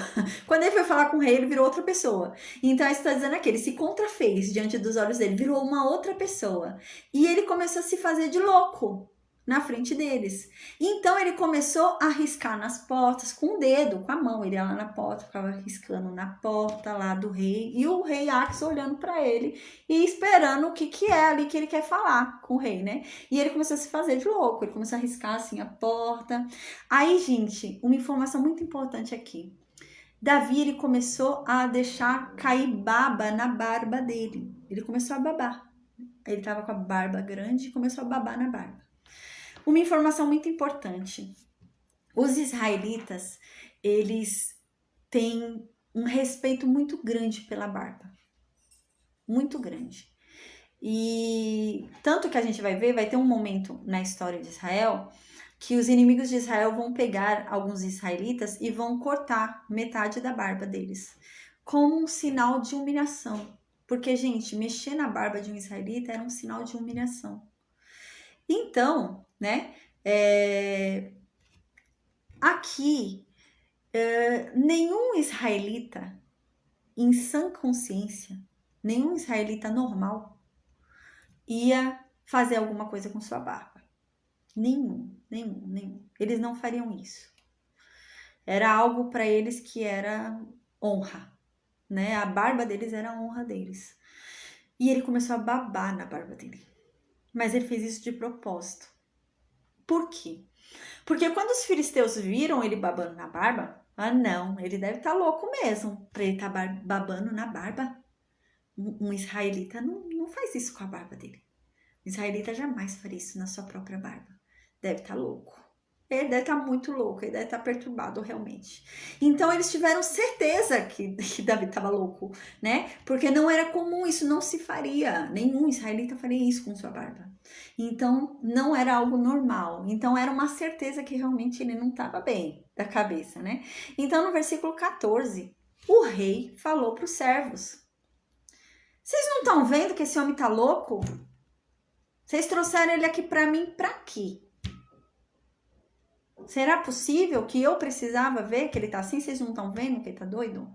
Quando ele foi falar com o rei, ele virou outra pessoa. Então, isso está dizendo aqui, ele se contrafez diante dos olhos dele, virou uma outra pessoa. E ele começou a se fazer de louco na frente deles. Então ele começou a riscar nas portas com o dedo, com a mão. Ele ia lá na porta, ficava riscando na porta lá do rei. E o rei Ax olhando para ele e esperando o que é ali que ele quer falar com o rei, né? E ele começou a se fazer de louco. Ele começou a riscar assim a porta. Aí, gente, uma informação muito importante aqui. Davi, ele começou a deixar cair baba na barba dele. Ele começou a babar. Ele estava com a barba grande e começou a babar na barba. Uma informação muito importante. Os israelitas, eles têm um respeito muito grande pela barba. Muito grande. E tanto que a gente vai ver, vai ter um momento na história de Israel que os inimigos de Israel vão pegar alguns israelitas e vão cortar metade da barba deles, como um sinal de humilhação. Porque, gente, mexer na barba de um israelita era um sinal de humilhação. Então, né, aqui, nenhum israelita em sã consciência, nenhum israelita normal ia fazer alguma coisa com sua barba. Nenhum. Eles não fariam isso. Era algo para eles que era honra, né? A barba deles era a honra deles. E ele começou a babar na barba dele. Mas ele fez isso de propósito. Por quê? Porque quando os filisteus viram ele babando na barba, não, ele deve estar louco mesmo para ele estar babando na barba. Um israelita não faz isso com a barba dele. Um israelita jamais faria isso na sua própria barba. Deve estar louco. Ele deve estar muito louco, ele deve estar perturbado realmente. Então eles tiveram certeza que Davi estava louco, né? Porque não era comum, isso não se faria. Nenhum israelita faria isso com sua barba. Então não era algo normal. Então era uma certeza que realmente ele não estava bem da cabeça, né? Então no versículo 14, o rei falou para os servos: vocês não estão vendo que esse homem tá louco? Vocês trouxeram ele aqui para mim para quê? Será possível que eu precisava ver que ele tá assim? Vocês não estão vendo que ele tá doido?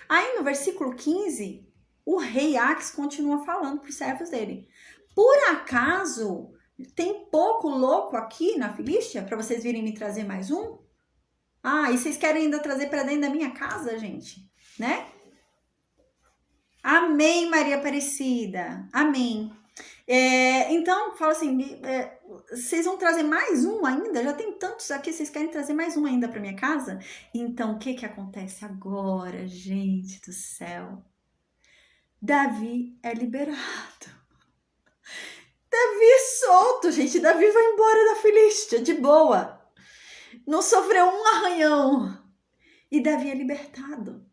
Aí no versículo 15, o rei Aques continua falando para os servos dele: por acaso tem pouco louco aqui na Filístia para vocês virem me trazer mais um? E vocês querem ainda trazer para dentro da minha casa, gente? Né? Amém, Maria Aparecida. Amém. Então, fala assim, vocês vão trazer mais um ainda? Já tem tantos aqui, vocês querem trazer mais um ainda para minha casa? Então, o que acontece agora, gente do céu? Davi é liberado. Davi é solto, gente. Davi vai embora da Filístia, de boa. Não sofreu um arranhão. E Davi é libertado.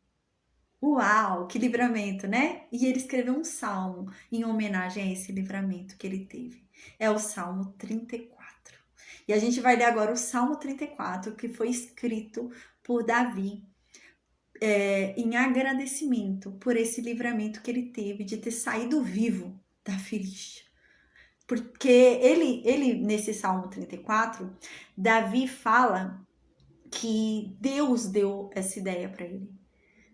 Uau, que livramento, né? E ele escreveu um salmo em homenagem a esse livramento que ele teve. É o Salmo 34. E a gente vai ler agora o Salmo 34, que foi escrito por Davi em agradecimento por esse livramento que ele teve de ter saído vivo da Filístia. Porque ele nesse Salmo 34, Davi fala que Deus deu essa ideia para ele.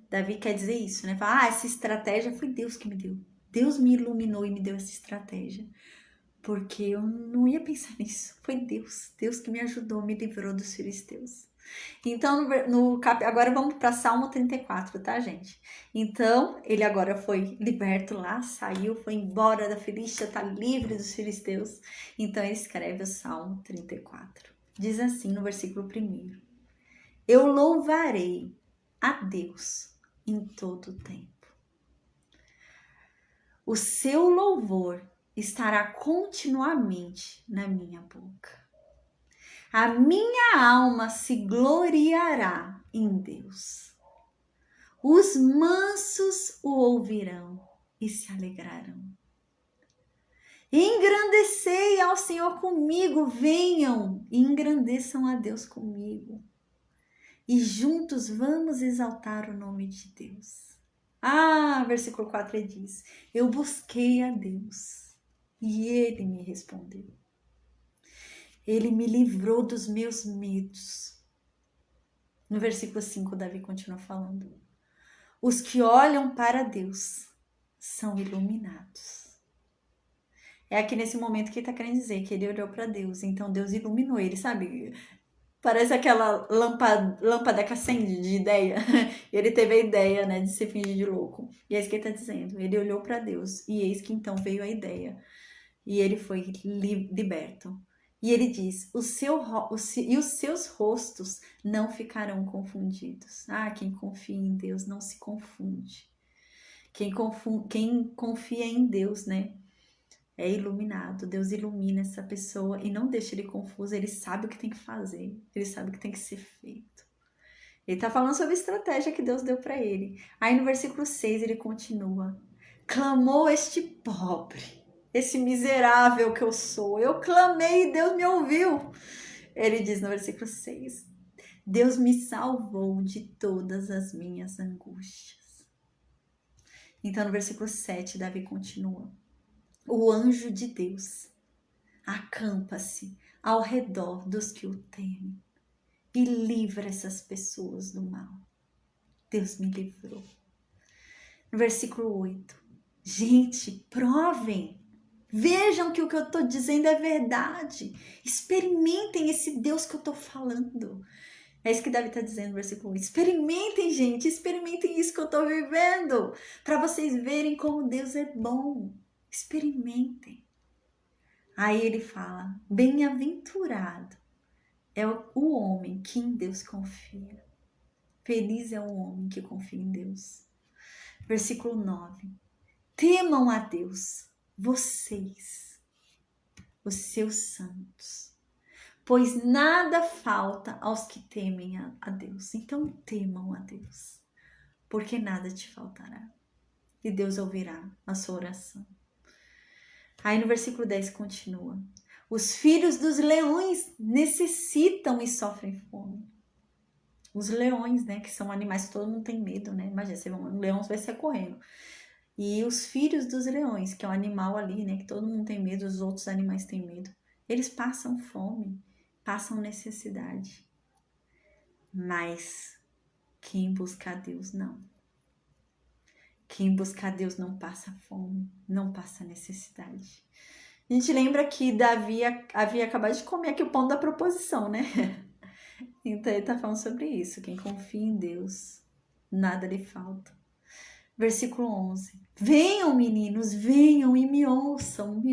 Davi quer dizer isso, né? Fala, essa estratégia foi Deus que me deu. Deus me iluminou e me deu essa estratégia. Porque eu não ia pensar nisso. Foi Deus. Deus que me ajudou, me livrou dos filisteus. Então, agora vamos para Salmo 34, tá, gente? Então, ele agora foi liberto lá, saiu, foi embora da Filístia, tá livre dos filisteus. Então, ele escreve o Salmo 34. Diz assim no versículo 1: eu louvarei a Deus em todo o tempo. O seu louvor estará continuamente na minha boca. A minha alma se gloriará em Deus. Os mansos o ouvirão e se alegrarão. Engrandecei ao Senhor comigo, venham e engrandeçam a Deus comigo. E juntos vamos exaltar o nome de Deus. Versículo 4 ele diz: eu busquei a Deus e ele me respondeu. Ele me livrou dos meus medos. No versículo 5, Davi continua falando: os que olham para Deus são iluminados. É aqui nesse momento que ele está querendo dizer que ele olhou para Deus, então Deus iluminou ele, sabe? Parece aquela lâmpada que acende de ideia. Ele teve a ideia, né, de se fingir de louco. E é isso que ele está dizendo. Ele olhou para Deus e eis que então veio a ideia. E ele foi liberto. E ele diz: e os seus rostos não ficarão confundidos. Quem confia em Deus não se confunde. Quem confia em Deus, né, é iluminado. Deus ilumina essa pessoa e não deixa ele confuso. Ele sabe o que tem que fazer. Ele sabe o que tem que ser feito. Ele está falando sobre a estratégia que Deus deu para ele. Aí no versículo 6 ele continua: clamou este pobre, esse miserável que eu sou. Eu clamei e Deus me ouviu. Ele diz no versículo 6: Deus me salvou de todas as minhas angústias. Então no versículo 7 Davi continua: o anjo de Deus acampa-se ao redor dos que o temem e livra essas pessoas do mal. Deus me livrou. No versículo 8. Gente, provem. Vejam que o que eu estou dizendo é verdade. Experimentem esse Deus que eu estou falando. É isso que Davi está dizendo no versículo 8. Experimentem, gente. Experimentem isso que eu estou vivendo. Para vocês verem como Deus é bom. Experimentem. Aí ele fala, bem-aventurado é o homem que em Deus confia. Feliz é o homem que confia em Deus. Versículo 9. Temam a Deus, vocês, os seus santos, pois nada falta aos que temem a Deus. Então temam a Deus, porque nada te faltará. E Deus ouvirá a sua oração. Aí no versículo 10 continua. Os filhos dos leões necessitam e sofrem fome. Os leões, né, que são animais que todo mundo tem medo, né? Imagina, um leão vai sair correndo. E os filhos dos leões, que é um animal ali, né, que todo mundo tem medo, os outros animais têm medo. Eles passam fome, passam necessidade. Mas quem busca a Deus, não. Quem busca a Deus não passa fome, não passa necessidade. A gente lembra que Davi havia acabado de comer aqui o pão da proposição, né? Então ele está falando sobre isso. Quem confia em Deus, nada lhe falta. Versículo 11. Venham, meninos, venham e me ouçam,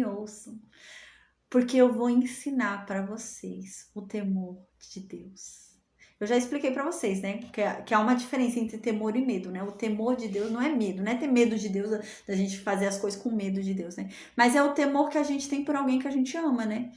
porque eu vou ensinar para vocês o temor de Deus. Eu já expliquei para vocês, né, que há uma diferença entre temor e medo, né? O temor de Deus não é medo, não é ter medo de Deus, da gente fazer as coisas com medo de Deus, né? Mas é o temor que a gente tem por alguém que a gente ama, né?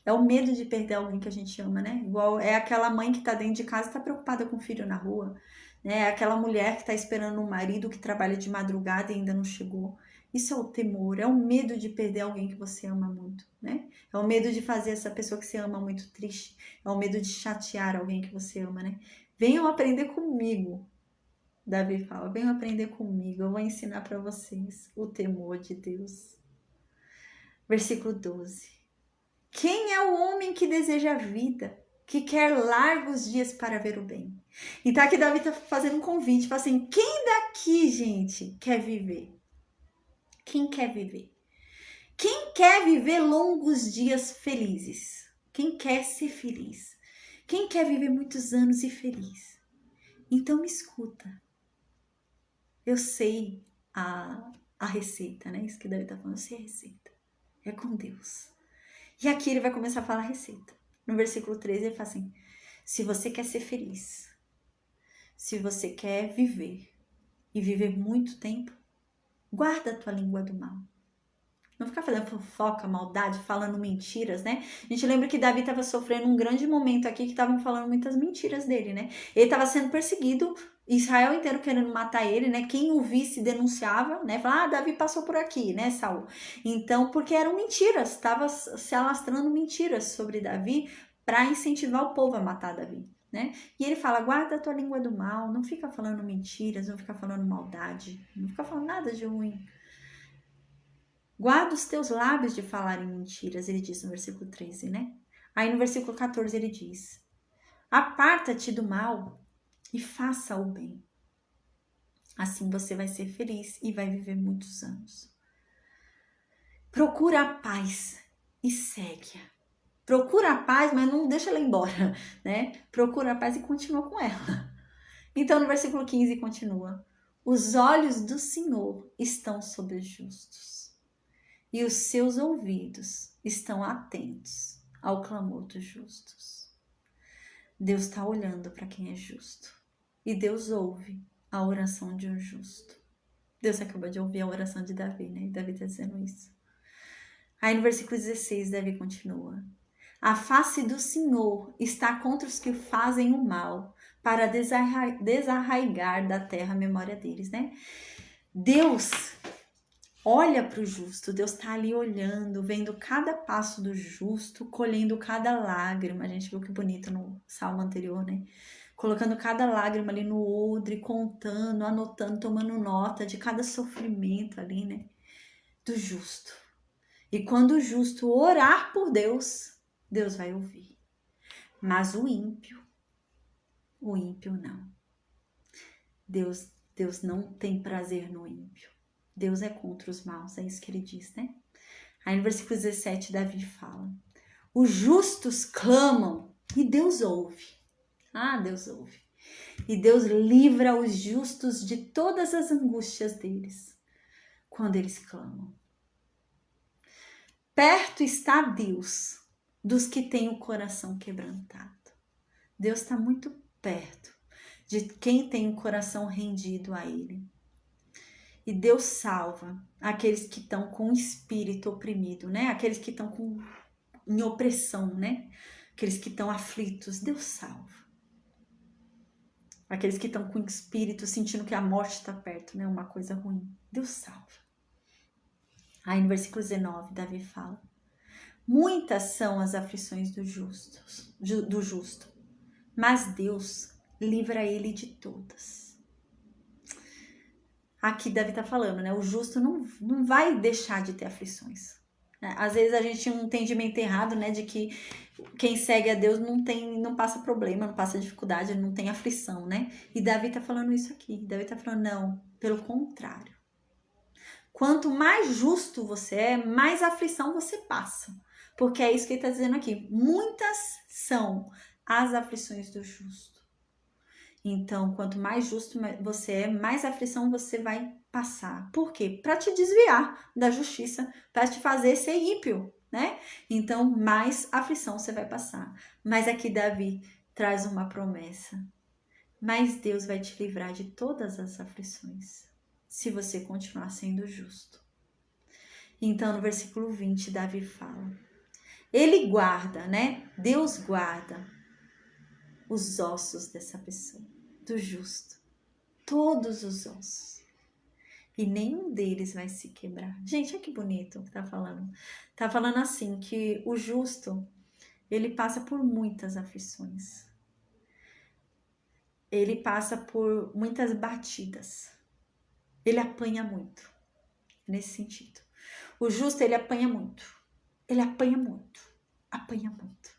É o medo de perder alguém que a gente ama, né? Igual é aquela mãe que tá dentro de casa e tá preocupada com o filho na rua, né? É aquela mulher que tá esperando um marido que trabalha de madrugada e ainda não chegou. Isso é o temor, é o medo de perder alguém que você ama muito, né? É o medo de fazer essa pessoa que você ama muito triste. É o medo de chatear alguém que você ama, né? Venham aprender comigo. Davi fala, venham aprender comigo. Eu vou ensinar para vocês o temor de Deus. Versículo 12. Quem é o homem que deseja a vida, que quer largos dias para ver o bem? Então aqui Davi está fazendo um convite, fala assim, quem daqui, gente, quer viver? Quem quer viver? Quem quer viver longos dias felizes? Quem quer ser feliz? Quem quer viver muitos anos e feliz? Então me escuta. Eu sei a receita, né? Isso que Davi está falando, eu sei a receita. É com Deus. E aqui ele vai começar a falar a receita. No versículo 13 ele fala assim, se você quer ser feliz, se você quer viver e viver muito tempo, guarda a tua língua do mal. Não ficar fazendo fofoca, maldade, falando mentiras, né? A gente lembra que Davi estava sofrendo um grande momento aqui que estavam falando muitas mentiras dele, né? Ele estava sendo perseguido, Israel inteiro querendo matar ele, né? Quem o visse denunciava, né? Falava, Davi passou por aqui, né, Saul? Então, porque eram mentiras, estava se alastrando mentiras sobre Davi para incentivar o povo a matar Davi, né? E ele fala, guarda a tua língua do mal, não fica falando mentiras, não fica falando maldade, não fica falando nada de ruim. Guarda os teus lábios de falarem mentiras, ele diz no versículo 13, né? Aí no versículo 14 ele diz, aparta-te do mal e faça o bem. Assim você vai ser feliz e vai viver muitos anos. Procura a paz e segue-a. Procura a paz, mas não deixa ela embora, né? Procura a paz e continua com ela. Então no versículo 15 continua, os olhos do Senhor estão sobre os justos. E os seus ouvidos estão atentos ao clamor dos justos. Deus está olhando para quem é justo. E Deus ouve a oração de um justo. Deus acabou de ouvir a oração de Davi, né? E Davi está dizendo isso. Aí no versículo 16, Davi continua. A face do Senhor está contra os que fazem o mal, para desarraigar da terra a memória deles, né? Deus olha para o justo, Deus está ali olhando, vendo cada passo do justo, colhendo cada lágrima. A gente viu que bonito no salmo anterior, né? Colocando cada lágrima ali no odre, contando, anotando, tomando nota de cada sofrimento ali, né? Do justo. E quando o justo orar por Deus, Deus vai ouvir. Mas o ímpio O ímpio não. Deus não tem prazer no ímpio. Deus é contra os maus, é isso que ele diz, né? Aí no versículo 17, Davi fala: os justos clamam e Deus ouve. Ah, Deus ouve. E Deus livra os justos de todas as angústias deles, quando eles clamam. Perto está Deus dos que têm o coração quebrantado. Deus está muito perto de quem tem o coração rendido a Ele. E Deus salva aqueles que estão com o espírito oprimido, né? Aqueles que estão em opressão, né? Aqueles que estão aflitos, Deus salva. Aqueles que estão com o espírito sentindo que a morte está perto, né? Uma coisa ruim, Deus salva. Aí no versículo 19, Davi fala: muitas são as aflições do justo, mas Deus livra ele de todas. Aqui Davi está falando, né? O justo não vai deixar de ter aflições. Às vezes a gente tem um entendimento errado, né? De que quem segue a Deus não passa problema, não passa dificuldade, não tem aflição, né? E Davi está falando isso aqui. Davi está falando, não, pelo contrário. Quanto mais justo você é, mais aflição você passa. Porque é isso que ele está dizendo aqui. Muitas são as aflições do justo. Então, quanto mais justo você é, mais aflição você vai passar. Por quê? Para te desviar da justiça, para te fazer ser ímpio, né? Então, mais aflição você vai passar. Mas aqui Davi traz uma promessa. Mas Deus vai te livrar de todas as aflições, se você continuar sendo justo. Então, no versículo 20, Davi fala: ele guarda, né? Deus guarda os ossos dessa pessoa, do justo. Todos os ossos. E nenhum deles vai se quebrar. Gente, olha que bonito que tá falando. Tá falando assim, que o justo, ele passa por muitas aflições. Ele passa por muitas batidas. Ele apanha muito. Nesse sentido. O justo, ele apanha muito. Ele apanha muito. Apanha muito.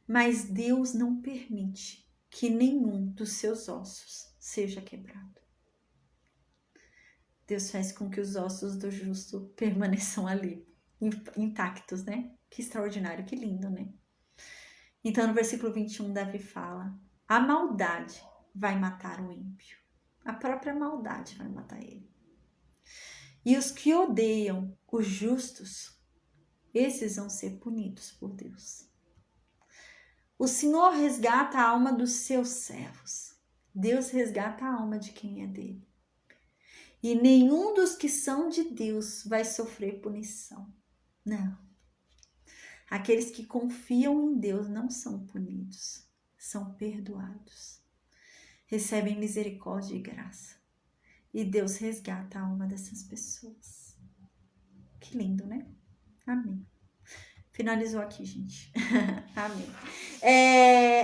Mas Deus não permite que nenhum dos seus ossos seja quebrado. Deus faz com que os ossos do justo permaneçam ali, intactos, né? Que extraordinário, que lindo, né? Então, no versículo 21, Davi fala: a maldade vai matar o ímpio. A própria maldade vai matar ele. E os que odeiam os justos, esses vão ser punidos por Deus. O Senhor resgata a alma dos seus servos. Deus resgata a alma de quem é dele. E nenhum dos que são de Deus vai sofrer punição. Não. Aqueles que confiam em Deus não são punidos, são perdoados. Recebem misericórdia e graça. E Deus resgata a alma dessas pessoas. Que lindo, né? Amém. Finalizou aqui, gente. Amém.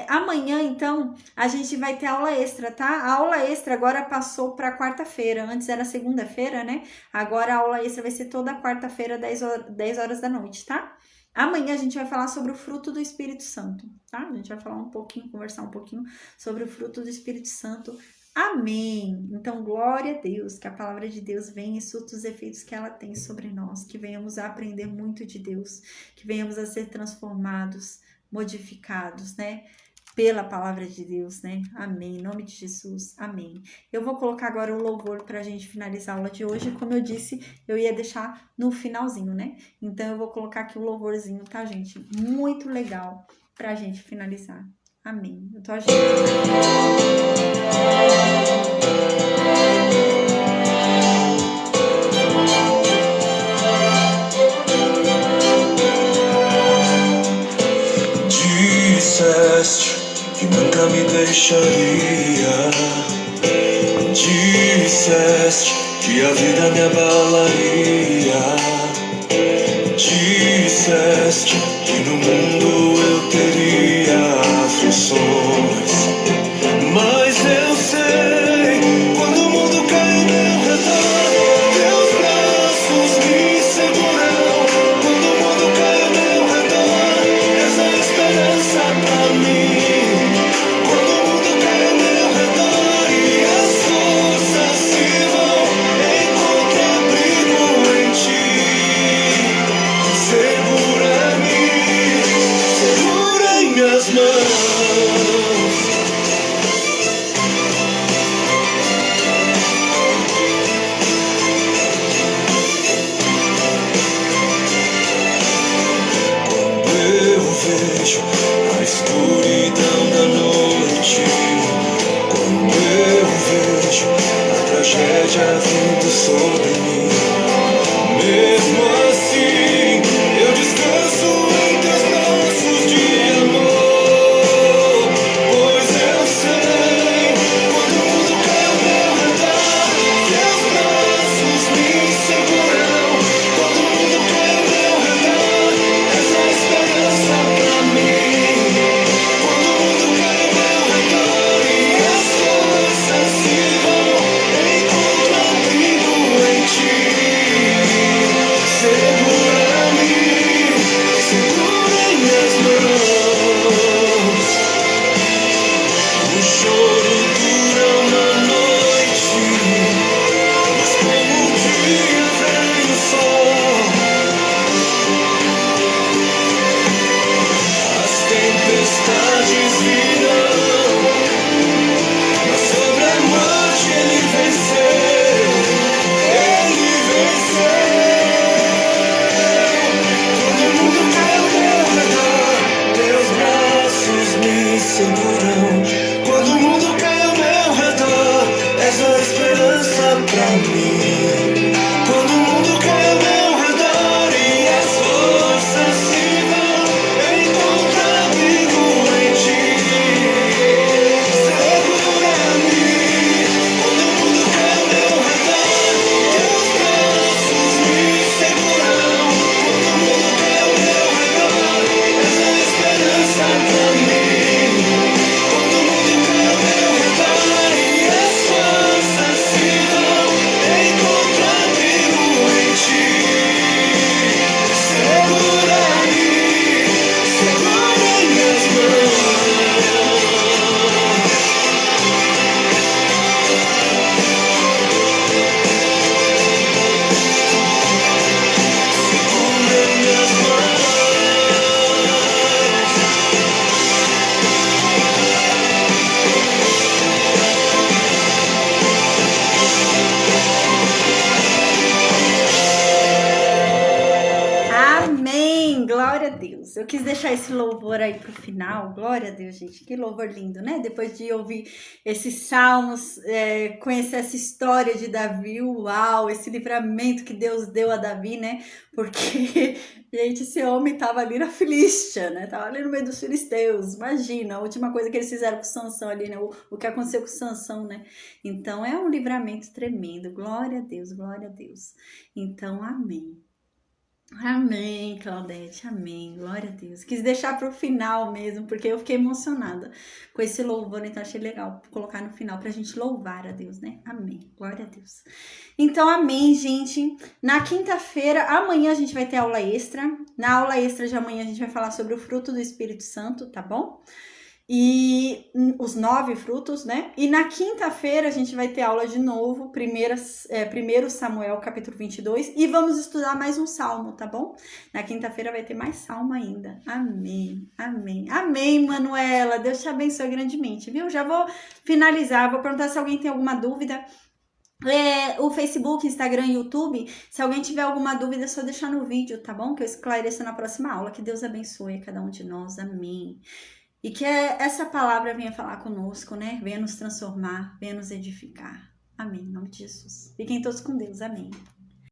Amanhã, então, a gente vai ter aula extra, tá? A aula extra agora passou para quarta-feira. Antes era segunda-feira, né? Agora a aula extra vai ser toda quarta-feira, 10 horas da noite, tá? Amanhã a gente vai falar sobre o fruto do Espírito Santo, tá? A gente vai falar um pouquinho, conversar um pouquinho sobre o fruto do Espírito Santo. Amém. Então, glória a Deus, que a palavra de Deus venha e surta os efeitos que ela tem sobre nós, que venhamos a aprender muito de Deus, que venhamos a ser transformados, modificados, né? Pela palavra de Deus, né? Amém. Em nome de Jesus. Amém. Eu vou colocar agora o louvor para a gente finalizar a aula de hoje. Como eu disse, eu ia deixar no finalzinho, né? Então, eu vou colocar aqui o louvorzinho, tá, gente? Muito legal para a gente finalizar. Amém. Eu tô agindo. Disseste que nunca me deixaria. Disseste que a vida me abalaria. Disseste que no mundo eu teria aflições. Mas eu sei, quando o mundo cai ao meu redor, teus braços me seguram. Quando o mundo cai ao meu redor, és a esperança pra mim. Quando o mundo cai Eu quis deixar esse louvor aí pro final. Glória a Deus, gente. Que louvor lindo, né? Depois de ouvir esses salmos, conhecer essa história de Davi, uau, esse livramento que Deus deu a Davi, né? Porque, gente, esse homem tava ali na Filístia, né? Tava ali no meio dos filisteus. Imagina, a última coisa que eles fizeram com Sansão ali, né? O que aconteceu com Sansão, né? Então, é um livramento tremendo. Glória a Deus, glória a Deus. Então, amém. Amém, Claudete, amém, glória a Deus. Quis deixar para o final mesmo, porque eu fiquei emocionada com esse louvor, então achei legal colocar no final para a gente louvar a Deus, né? Amém, glória a Deus. Então, amém, gente. Na quinta-feira, amanhã a gente vai ter aula extra. Na aula extra de amanhã a gente vai falar sobre o fruto do Espírito Santo, tá bom? E os 9 frutos, né? E na quinta-feira a gente vai ter aula de novo, primeiro Samuel, capítulo 22, e vamos estudar mais um salmo, tá bom? Na quinta-feira vai ter mais salmo ainda. Amém, amém, amém, Manuela. Deus te abençoe grandemente, viu? Já vou finalizar, vou perguntar se alguém tem alguma dúvida. O Facebook, Instagram e YouTube, se alguém tiver alguma dúvida, é só deixar no vídeo, tá bom? Que eu esclareço na próxima aula. Que Deus abençoe a cada um de nós, amém. E que essa palavra venha falar conosco, né? Venha nos transformar, venha nos edificar. Amém, em nome de Jesus. Fiquem todos com Deus, amém.